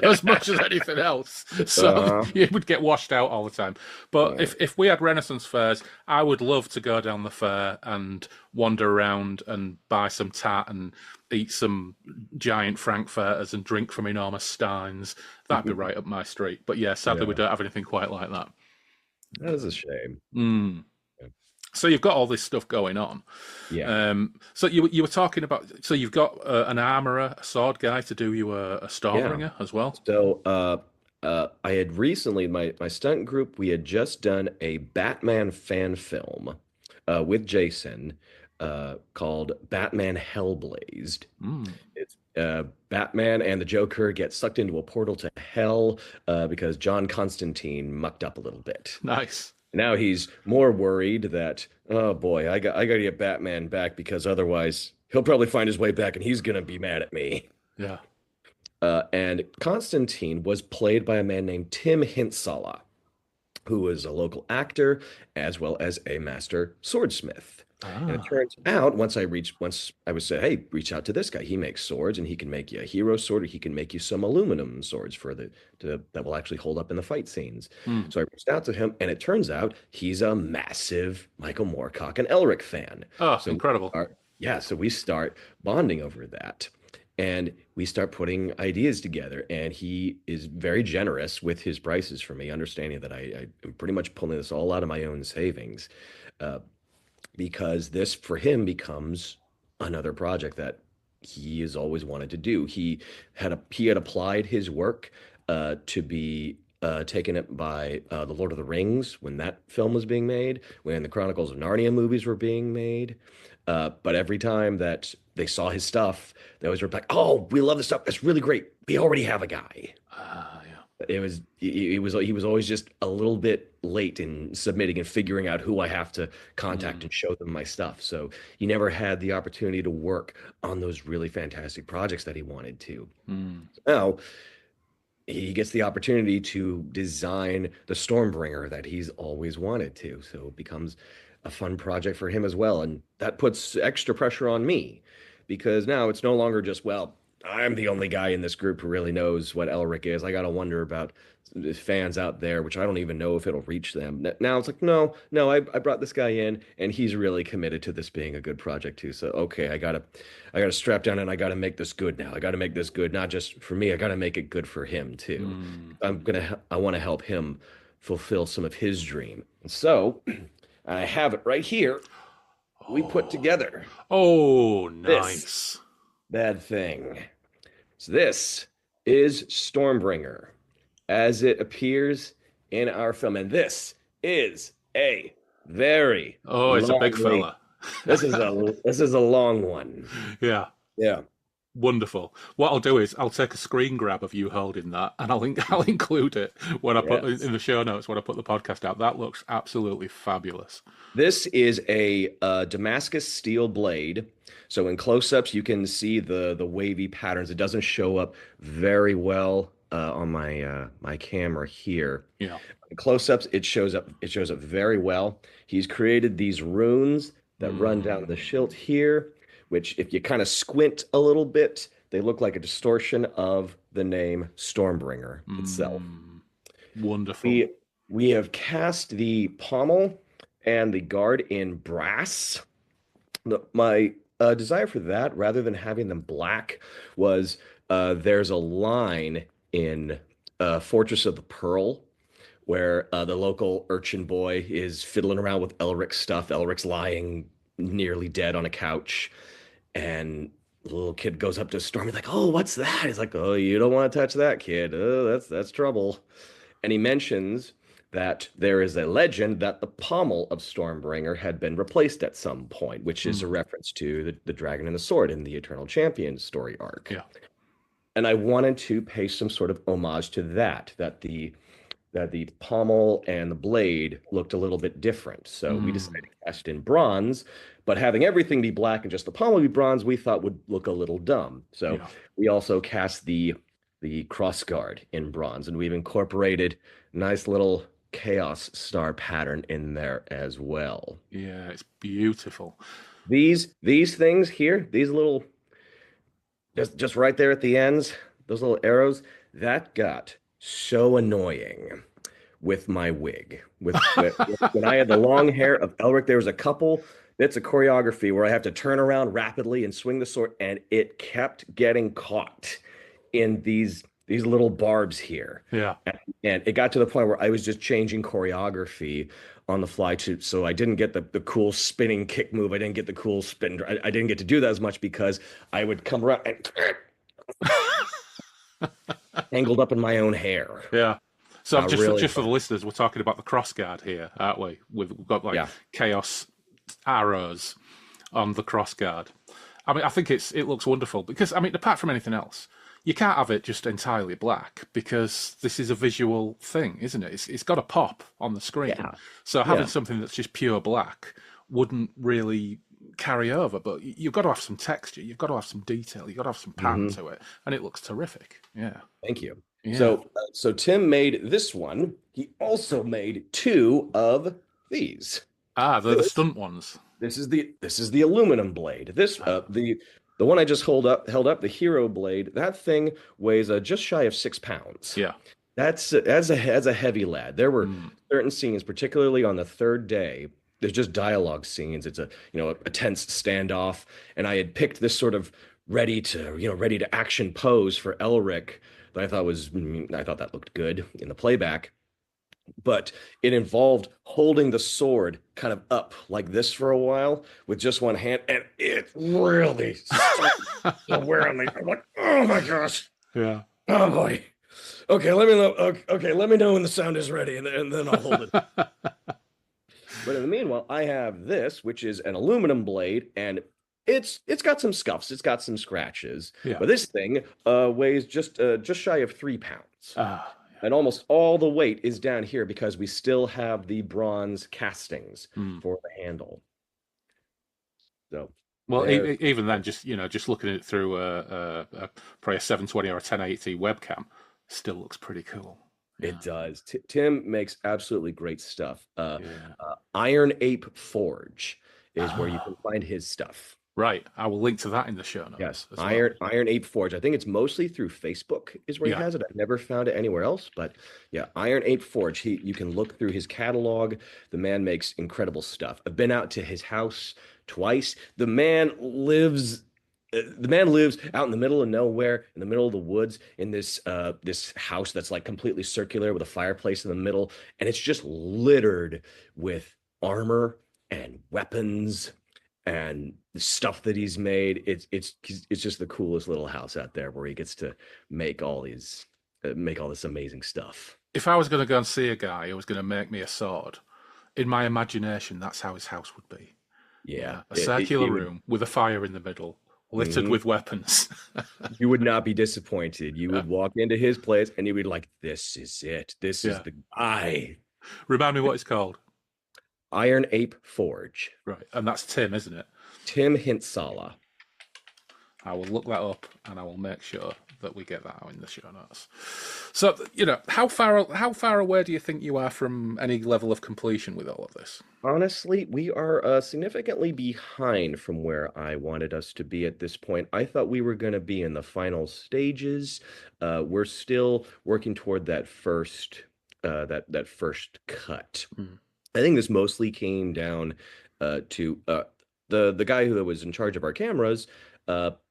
As much as anything else. So Uh, it would get washed out all the time. But uh, if we had Renaissance fairs, I would love to go down the fair and wander around and buy some tat and eat some giant frankfurters and drink from enormous steins. That'd be right up my street. But yeah, sadly, we yeah, don't have anything quite like that. that is a shame. Mm. So you've got all this stuff going on. Yeah. So you were talking about. So you've got an armorer, a sword guy to do you a Yeah. Stormbringer as well. So, I had recently my stunt group. We had just done a Batman fan film, with Jason, called Batman Hellblazed. Mm. It's Batman and the Joker get sucked into a portal to hell, because John Constantine mucked up a little bit. Nice. Now he's more worried that, oh boy, I got to get Batman back because otherwise he'll probably find his way back and he's gonna be mad at me. Yeah. And Constantine was played by a man named Tim Hinsala, who was a local actor as well as a master swordsmith. And it Ah, turns out, once I was said, hey, reach out to this guy. He makes swords and he can make you a hero sword, or he can make you some aluminum swords that will actually hold up in the fight scenes. mm, So I reached out to him, and it turns out he's a massive Michael Moorcock and Elric fan. oh, So we incredible. start, yeah, so we start bonding over that. And we start putting ideas together. And he is very generous with his prices for me, understanding that I am pretty much pulling this all out of my own savings. Uh, because this for him becomes another project that he has always wanted to do. He had applied his work to be taken up by the Lord of the Rings when that film was being made, when the Chronicles of Narnia movies were being made. But every time that they saw his stuff, they always were like, "Oh, we love this stuff. That's really great. We already have a guy." Yeah. He was always just a little bit late in submitting and figuring out who I have to contact Mm, and show them my stuff. So he never had the opportunity to work on those really fantastic projects that he wanted to. mm. Now he gets the opportunity to design the Stormbringer that he's always wanted to. So it becomes a fun project for him as well. And that puts extra pressure on me because now it's no longer just, well, I'm the only guy in this group who really knows what Elric is. I got to wonder about the fans out there, which I don't even know if it'll reach them. Now it's like, no, no, I brought this guy in and he's really committed to this being a good project too. So, okay, I gotta strap down and I gotta make this good now. I gotta make this good, not just for me. I gotta make it good for him too. Mm. I want to help him fulfill some of his dream. And so I have it right here. We put Oh, together oh, this nice. bad thing. So this is Stormbringer as it appears in our film. And this is a very Oh, it's a big long. fella. This is a long one. Yeah, Yeah. wonderful. What I'll do is I'll take a screen grab of you holding that, and I'll include it when I put Yes. in the show notes when I put the podcast out. That looks absolutely fabulous. This is a Damascus steel blade. So in close-ups, you can see the wavy patterns. It doesn't show up very well on my camera here. Yeah. In close-ups, it shows up very well. He's created these runes that run down the Mm, shield here, which if you kind of squint a little bit, they look like a distortion of the name Stormbringer itself. mm, wonderful. We we have cast the pommel and the guard in brass. My desire for that, rather than having them black, was there's a line in Fortress of the Pearl where the local urchin boy is fiddling around with Elric's stuff. Elric's lying nearly dead on a couch, and the little kid goes up to Stormy like, "Oh, what's that?" He's like, "Oh, you don't want to touch that, kid. Oh, that's trouble." And he mentions that there is a legend that the pommel of Stormbringer had been replaced at some point, which is a Mm, reference to the Dragon and the Sword in the Eternal Champion story arc. yeah. And I wanted to pay some sort of homage to that the pommel and the blade looked a little bit different. So we decided Mm, to cast in bronze, but having everything be black and just the pommel be bronze, we thought would look a little dumb. So yeah. we also cast the cross guard in bronze, and we've incorporated nice little chaos star pattern in there as well. Yeah. It's beautiful. These things here, these little just right there at the ends, those little arrows, that got so annoying with my wig. When I had the long hair of Elric, there was a couple bits of choreography where I have to turn around rapidly and swing the sword, and it kept getting caught in these little barbs here. Yeah. And it got to the point where I was just changing choreography on the fly too. So I didn't get the cool spinning kick move. I didn't get the cool spin. I didn't get to do that as much because I would come around and tangled up in my own hair. Yeah. So I'm just Really just for the fun. listeners, we're talking about the crossguard here, aren't we? We've got like Yeah. chaos arrows on the crossguard. I mean, I think it looks wonderful because I mean, apart from anything else, you can't have it just entirely black because this is a visual thing, isn't it? It's got to pop on the screen. Yeah. So having Yeah. something that's just pure black wouldn't really carry over. But you've got to have some texture, you've got to have some detail, you've got to have some pattern Hmm. to it, and it looks terrific. Yeah, Thank you. yeah. So Tim made this one. He also made two of these. Ah, they're the This stunt ones. this is the aluminum blade. This the one I just held up, the hero blade. That thing weighs just shy of 6 pounds. Yeah. That's a heavy lad. There were Mm. certain scenes, particularly on the third day. There's just dialogue scenes. It's a tense standoff, and I had picked this sort of ready to action pose for Elric that I thought that looked good in the playback, but it involved holding the sword kind of up like this for a while with just one hand, and it really started to wear on me. I'm like, oh my gosh, Yeah. oh boy. Okay, let me know. Okay, let me know when the sound is ready, and then I'll hold it. But in the meanwhile, I have this, which is an aluminum blade, and it's got some scuffs, it's got some scratches, Yeah. but this thing weighs just shy of 3 pounds. Ah. And almost all the weight is down here because we still have the bronze castings Hmm. for the handle. So Well, there even then, just looking at it through probably a 720 or a 1080 webcam, still looks pretty cool. it Yeah. does. Tim makes absolutely great stuff. Yeah. Iron Ape Forge is where you Ah. can find his stuff. Right. I will link to that in the show Yes, notes as well. Iron Ape Forge. I think it's mostly through Facebook is where he Yeah. has it. I've never found it anywhere else, but yeah, Iron Ape Forge. You can look through his catalog. The man makes incredible stuff. I've been out to his house twice. The man lives out in the middle of nowhere, in the middle of the woods, in this house that's like completely circular with a fireplace in the middle, and it's just littered with armor and weapons and the stuff that he's made. It's just the coolest little house out there where he gets to make all these make all this amazing stuff. If I was going to go and see a guy who was going to make me a sword, in my imagination, that's how his house would be. Yeah, Yeah, a circular room with a fire in the middle, littered mhm. with weapons. You would not be disappointed. You Yeah, would walk into his place and you'd be like, "This is it. This is yeah. the guy." Remind me what it's called. Iron Ape Forge, Right, and that's Tim, isn't it? Tim Hinsala. I will look that up and I will make sure that we get that out in the show notes. So, how far away do you think you are from any level of completion with all of this? Honestly, we are significantly behind from where I wanted us to be at this point. I thought we were going to be in the final stages. We're still working toward that first cut. Mm, I think this mostly came down to the guy who was in charge of our cameras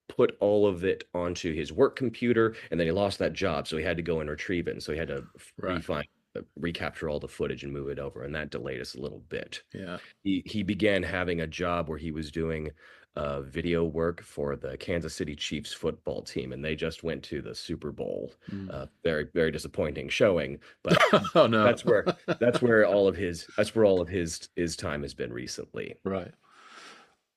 put all of it onto his work computer, and then he lost that job, so he had to go and retrieve it. And so he had to right. recapture all the footage and move it over, and that delayed us a little bit. Yeah. He began having a job where he was doing video work for the Kansas City Chiefs football team, and they just went to the Super Bowl. Mm. Very, very disappointing showing, but Oh no. that's where that's where all of his time has been recently. Right.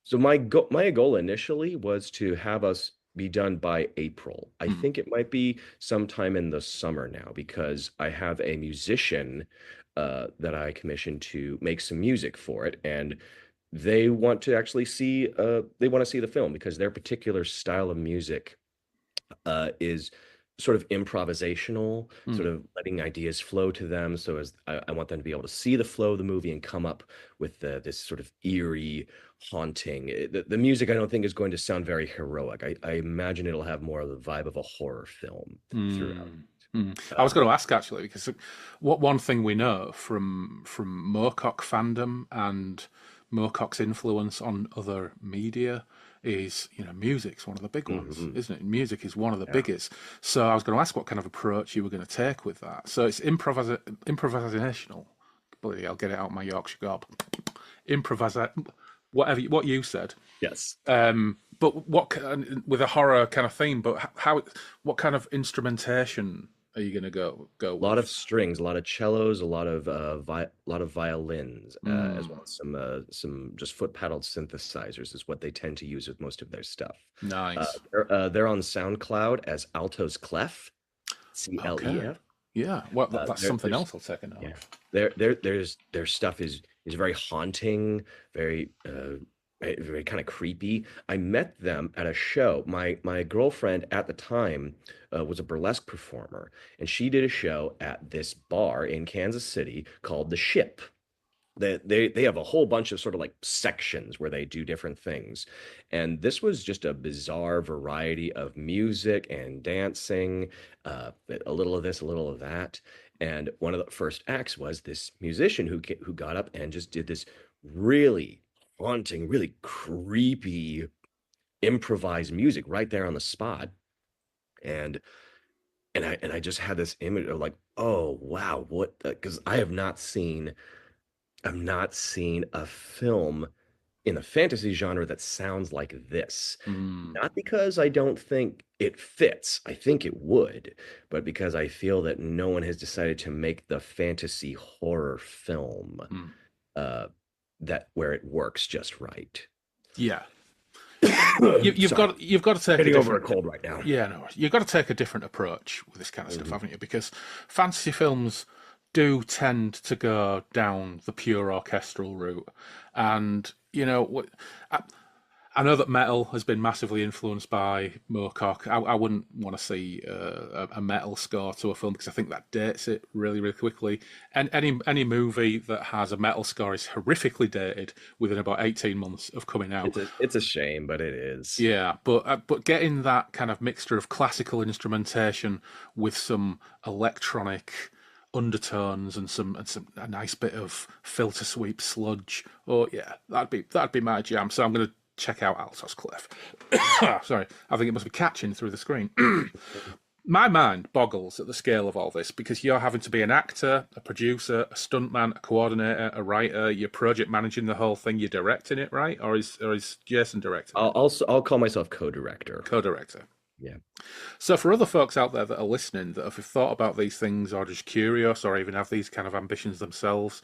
So my goal initially was to have us be done by April. I Mm. think it might be sometime in the summer now because I have a musician that I commissioned to make some music for it, and they want to see the film because their particular style of music is sort of improvisational, Mm. sort of letting ideas flow to them. So as I want them to be able to see the flow of the movie and come up with this sort of eerie, haunting. The music I don't think is going to sound very heroic. I imagine it'll have more of the vibe of a horror film throughout. Mm. Mm. I Uh, was going to ask actually because what one thing we know from Moorcock fandom and Moorcock's influence on other media is music's one of the big ones, mhm, isn't it? Music is one of the yeah. biggest. So I was going to ask what kind of approach you were going to take with that. So it's improvisational. Bloody, I'll get it out of my Yorkshire gob. Improvisa, what you said. Yes. But with a horror kind of theme? But what kind of instrumentation are you going to go A lot of with? strings, a lot of cellos, a lot of violins, as Mm, well as some just foot pedal synthesizers is what they tend to use with most of their stuff. nice. They're on SoundCloud as Altos Clef, Okay. Clef. Yeah. Well, that's There, something there's else I'll take a note Yeah, of. their stuff is very haunting, very kind of creepy. I met them at a show. My girlfriend at the time was a burlesque performer, and she did a show at this bar in Kansas City called The Ship. They have a whole bunch of sort of like sections where they do different things. And this was just a bizarre variety of music and dancing, a little of this, a little of that. And one of the first acts was this musician who got up and just did this really haunting, really creepy improvise music right there on the spot. And I just had this image of like, oh wow, what? Because I've not seen a film in the fantasy genre that sounds like this. Mm, Not because I don't think it fits, I think it would, but because I feel that no one has decided to make the fantasy horror film mm. uh, that where it works just right. Yeah. Sorry, You've got to take a getting over a different. cold right now. Yeah, no, you've got to take a different approach with this kind of stuff, Mhm. haven't you? Because fantasy films do tend to go down the pure orchestral route, and I know that metal has been massively influenced by Moorcock. I wouldn't want to see a metal score to a film because I think that dates it really, really quickly. And any movie that has a metal score is horrifically dated within about 18 months of coming out. It's a shame, but it is. Yeah, but getting that kind of mixture of classical instrumentation with some electronic undertones and some a nice bit of filter sweep sludge. Oh yeah, that'd be my jam. So I'm going to check out Altos Cliff. Sorry, I think it must be catching through the screen. My mind boggles at the scale of all this because you're having to be an actor, a producer, a stuntman, a coordinator, a writer. You're project managing the whole thing. You're directing it, right? Or is Jason directing it? I'll call myself co-director. Co-director. Yeah. So for other folks out there that are listening that have thought about these things or just curious or even have these kind of ambitions themselves,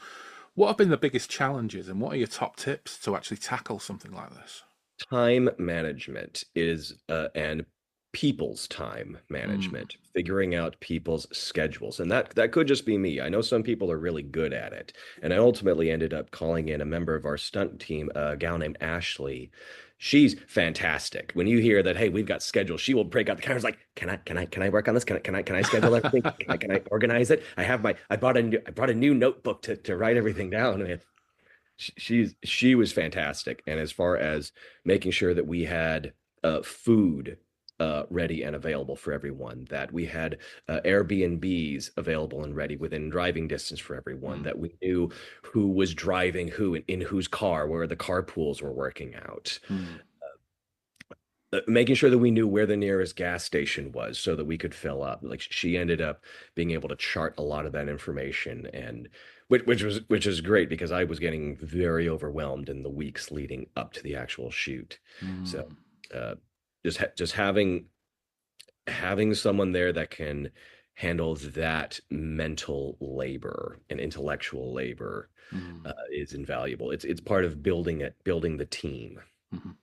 what have been the biggest challenges and what are your top tips to actually tackle something like this? Time management is and people's time Mm, management, figuring out people's schedules. And that could just be me. I know some people are really good at it. And I ultimately ended up calling in a member of our stunt team, a gal named Ashley. She's fantastic. When you hear that, hey, we've got schedules, she will break out the cameras like, can I work on this? Can I schedule everything? Can I organize it? I brought a new notebook to write everything down. And she was fantastic. And as far as making sure that we had food ready and available for everyone, that we had Airbnbs available and ready within driving distance for everyone, mm, that we knew who was driving who and in whose car, where the carpools were working out, mm, making sure that we knew where the nearest gas station was so that we could fill up. Like she ended up being able to chart a lot of that information, and which is great because I was getting very overwhelmed in the weeks leading up to the actual shoot. So mm, uh, just having someone there that can handle that mental labor and intellectual labor mm, is invaluable. It's part of building the team. mm.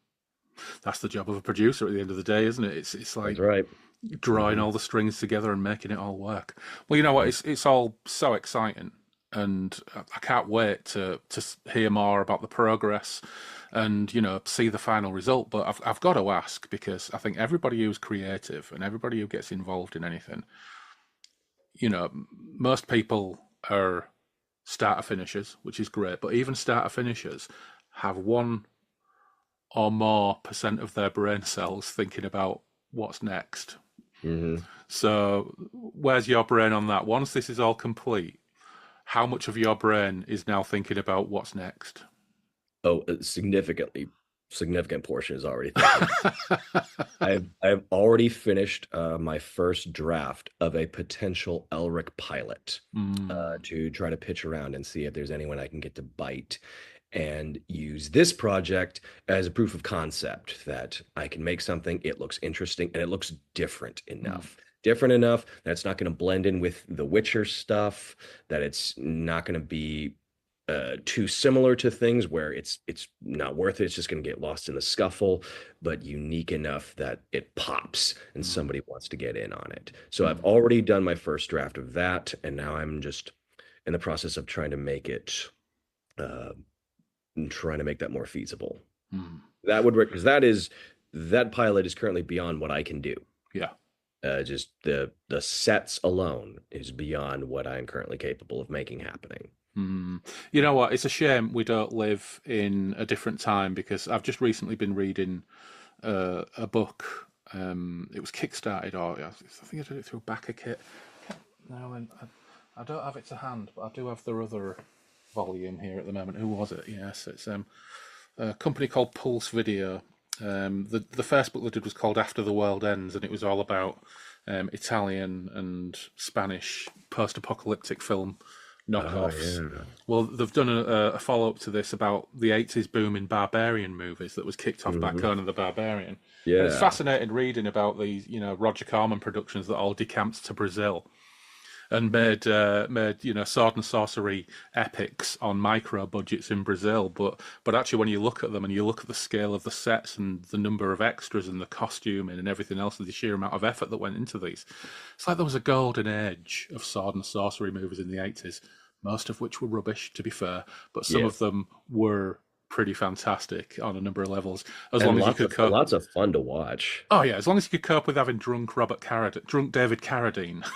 That's the job of a producer at the end of the day, isn't it? It's That's like right. drawing Hmm. all the strings together and making it all work. Well, you know what? It's all so exciting, and I can't wait to hear more about the progress and see the final result. But I've got to ask because I think everybody who's creative and everybody who gets involved in anything, most people are starter finishers, which is great. But even starter finishers have 1 or more% of their brain cells thinking about what's next. Hmm. So, where's your brain on that? Once this is all complete, how much of your brain is now thinking about what's next? Oh, a significant portion is already thinking. I've already finished my first draft of a potential Elric pilot Mm, to try to pitch around and see if there's anyone I can get to bite and use this project as a proof of concept that I can make something, it looks interesting, and it looks different mm, enough. Different enough that it's not going to blend in with the Witcher stuff, that it's not going to be too similar to things where it's not worth it. It's just going to get lost in the scuffle, but unique enough that it pops and mm, somebody wants to get in on it. So I've mm, already done my first draft of that, and now I'm just in the process of trying to make it, uh, trying to make that more feasible. mm. That would work because that pilot is currently beyond what I can do. Yeah. Just the sets alone is beyond what I'm currently capable of making happening. Mm. You know what? It's a shame we don't live in a different time because I've just recently been reading a book. It was kickstarted, or I think I did it through Backer Kit. No, I don't have it to hand, but I do have the other volume here at the moment. Who was it? Yes, it's a company called Pulse Video, The first book they did was called After the World Ends, and it was all about Italian and Spanish post-apocalyptic film knockoffs. Oh, yeah. Well, they've done a follow-up to this about the 80s boom in barbarian movies that was kicked off by Conan the Barbarian. Yeah. And it's fascinating reading about these, Roger Corman productions that all decamped to Brazil and made sword and sorcery epics on micro budgets in Brazil. But actually, when you look at them and you look at the scale of the sets and the number of extras and the costuming and everything else, and the sheer amount of effort that went into these, it's like there was a golden age of sword and sorcery movies in the 80s, most of which were rubbish, to be fair, but some of them were pretty fantastic on a number of levels. As long as you could cope. Lots of fun to watch. Oh yeah, as long as you could cope with having drunk David Carradine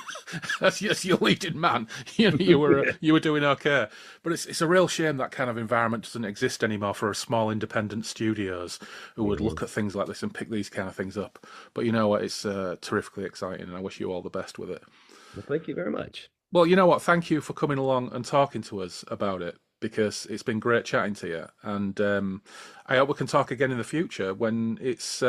as your leading man, you were doing okay. But it's a real shame that kind of environment doesn't exist anymore for small independent studios who would look at things like this and pick these kind of things up. But you know what? It's terrifically exciting, and I wish you all the best with it. Well, thank you very much. Well, you know what? Thank you for coming along and talking to us about it, because it's been great chatting to you, and I hope we can talk again in the future when it's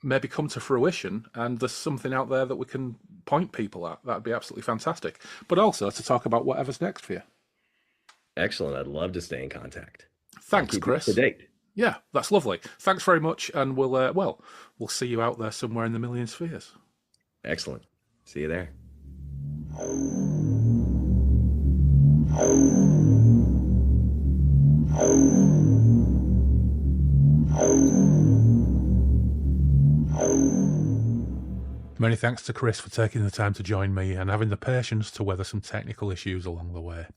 maybe come to fruition and there's something out there that we can point people at. That'd be absolutely fantastic. But also to talk about whatever's next for you. Excellent. I'd love to stay in contact. Thanks, Chris. To date. Yeah, that's lovely. Thanks very much, and we'll see you out there somewhere in the million spheres. Excellent. See you there. Many thanks to Chris for taking the time to join me and having the patience to weather some technical issues along the way.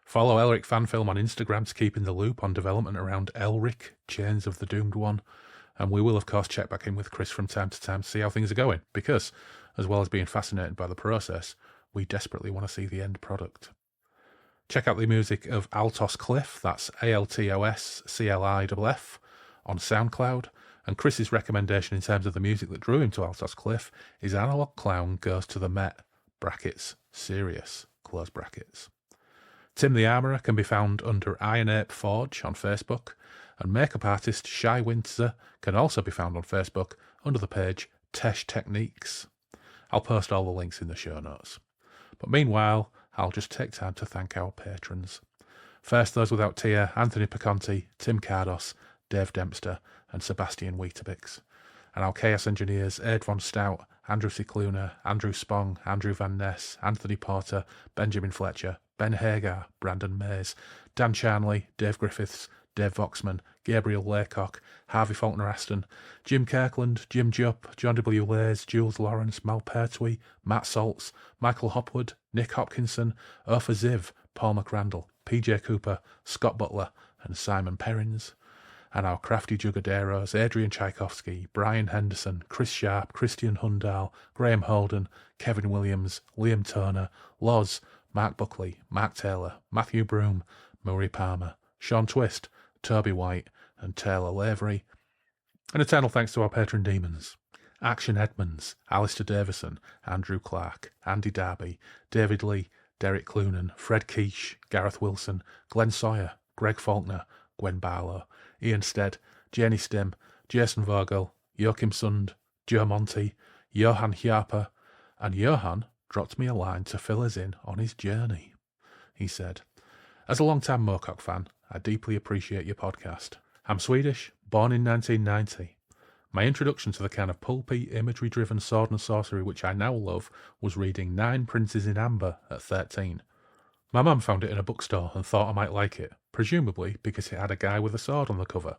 Follow Elric Fanfilm on Instagram to keep in the loop on development around Elric, Chains of the Doomed One, and we will of course check back in with Chris from time to time to see how things are going, because, as well as being fascinated by the process, we desperately want to see the end product. Check out the music of Altos Cliff, that's ALTOSCLIFF, on SoundCloud, and Chris's recommendation in terms of the music that drew him to Altos Cliff is Analog Clown Goes to the Met, brackets, serious, close brackets. Tim the Armourer can be found under Iron Ape Forge on Facebook, and makeup artist Shy Windsor can also be found on Facebook under the page Tesh Techniques. I'll post all the links in the show notes. But meanwhile, I'll just take time to thank our patrons. First, those without tier: Anthony Piconti, Tim Cardos, Dave Dempster, and Sebastian Weetabix. And our chaos engineers: Ed Von Stout, Andrew Cicluna, Andrew Spong, Andrew Van Ness, Anthony Porter, Benjamin Fletcher, Ben Hagar, Brandon Mays, Dan Charnley, Dave Griffiths, Dave Voxman, Gabriel Laycock, Harvey Faulkner-Aston, Jim Kirkland, Jim Jupp, John W. Lays, Jules Lawrence, Mal Pertwee, Matt Saltz, Michael Hopwood, Nick Hopkinson, Ofer Ziv, Paul McRandall, PJ Cooper, Scott Butler, and Simon Perrins. And our crafty jugaderos: Adrian Tchaikovsky, Brian Henderson, Chris Sharp, Christian Hundal, Graham Holden, Kevin Williams, Liam Turner, Loz, Mark Buckley, Mark Taylor, Matthew Broom, Murray Palmer, Sean Twist, Toby White, and Taylor Lavery. And eternal thanks to our patron demons: Action Edmonds, Alistair Davison, Andrew Clark, Andy Darby, David Lee, Derek Clunan, Fred Quiche, Gareth Wilson, Glenn Sawyer, Greg Faulkner, Gwen Barlow, Ian Stead, Janie Stim, Jason Vogel, Joachim Sund, Joe Monty, Johan Hjarper, and Johan dropped me a line to fill us in on his journey. He said, "As a long-time Moorcock fan, I deeply appreciate your podcast. I'm Swedish, born in 1990. My introduction to the kind of pulpy, imagery-driven sword and sorcery which I now love was reading 9 Princes in Amber at 13. My mum found it in a bookstore and thought I might like it, presumably because it had a guy with a sword on the cover.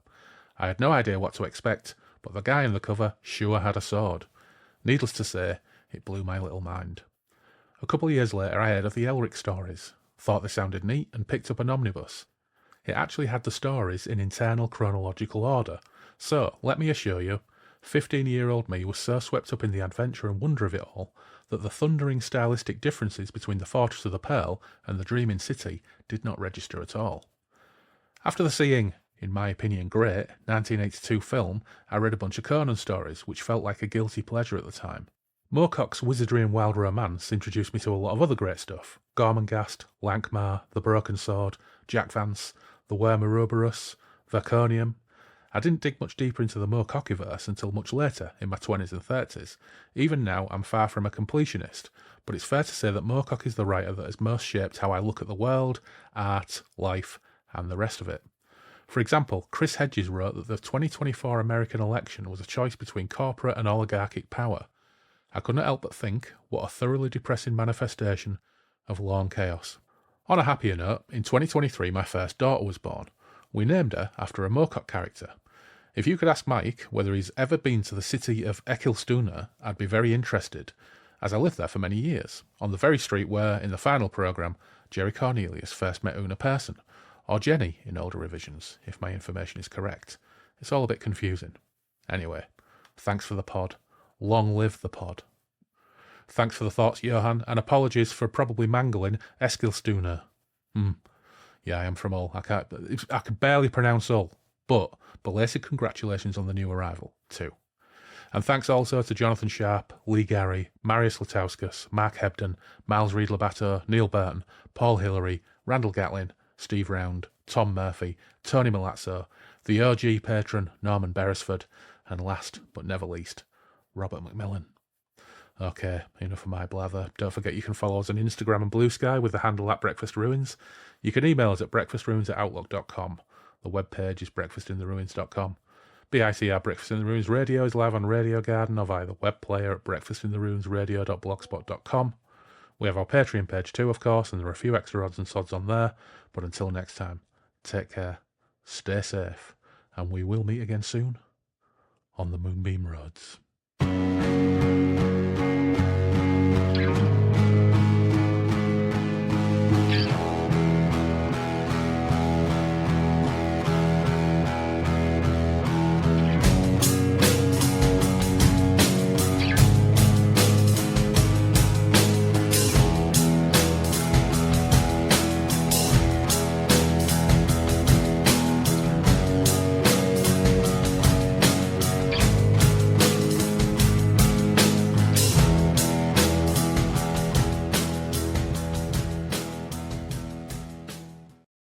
I had no idea what to expect, but the guy on the cover sure had a sword. Needless to say, it blew my little mind. A couple of years later I heard of the Elric stories, thought they sounded neat and picked up an omnibus. It actually had the stories in internal chronological order, so, let me assure you, 15-year-old me was so swept up in the adventure and wonder of it all that the thundering stylistic differences between the Fortress of the Pearl and the Dreaming City did not register at all. After the seeing, in my opinion great, 1982 film, I read a bunch of Conan stories, which felt like a guilty pleasure at the time. Moorcock's Wizardry and Wild Romance introduced me to a lot of other great stuff: Gormenghast, Lankmar, The Broken Sword, Jack Vance, The Worm Ouroboros, Verconium, I didn't dig much deeper into the Moorcockiverse until much later, in my 20s and 30s. Even now, I'm far from a completionist, but it's fair to say that Moorcock is the writer that has most shaped how I look at the world, art, life, and the rest of it. For example, Chris Hedges wrote that the 2024 American election was a choice between corporate and oligarchic power. I couldn't help but think, what a thoroughly depressing manifestation of law and chaos. On a happier note, in 2023 my first daughter was born. We named her after a Moorcock character. If you could ask Mike whether he's ever been to the city of Ecclestuna, I'd be very interested, as I lived there for many years, on the very street where, in the final programme, Jerry Cornelius first met Una Persson, or Jenny in older revisions, if my information is correct. It's all a bit confusing. Anyway, thanks for the pod. Long live the pod. Thanks for the thoughts, Johan, and apologies for probably mangling Eskilstuna. Yeah, I am from Hull. I can barely pronounce Hull, but belated congratulations on the new arrival, too. And thanks also to Jonathan Sharp, Lee Gary, Marius Latauskas, Mark Hebden, Miles Reed-Labato, Neil Burton, Paul Hillary, Randall Gatlin, Steve Round, Tom Murphy, Tony Malazzo, the OG patron Norman Beresford, and last but never least, Robert McMillan. Okay, enough of my blather. Don't forget you can follow us on Instagram and Blue Sky with the handle @BreakfastRuins. You can email us at breakfastruins@outlook.com. The webpage is breakfastintheruins.com. BICR Breakfast in the Ruins Radio is live on Radio Garden or via the web player at breakfastintheruinsradio.blogspot.com. We have our Patreon page too, of course, and there are a few extra odds and sods on there. But until next time, take care, stay safe, and we will meet again soon on the Moonbeam Roads.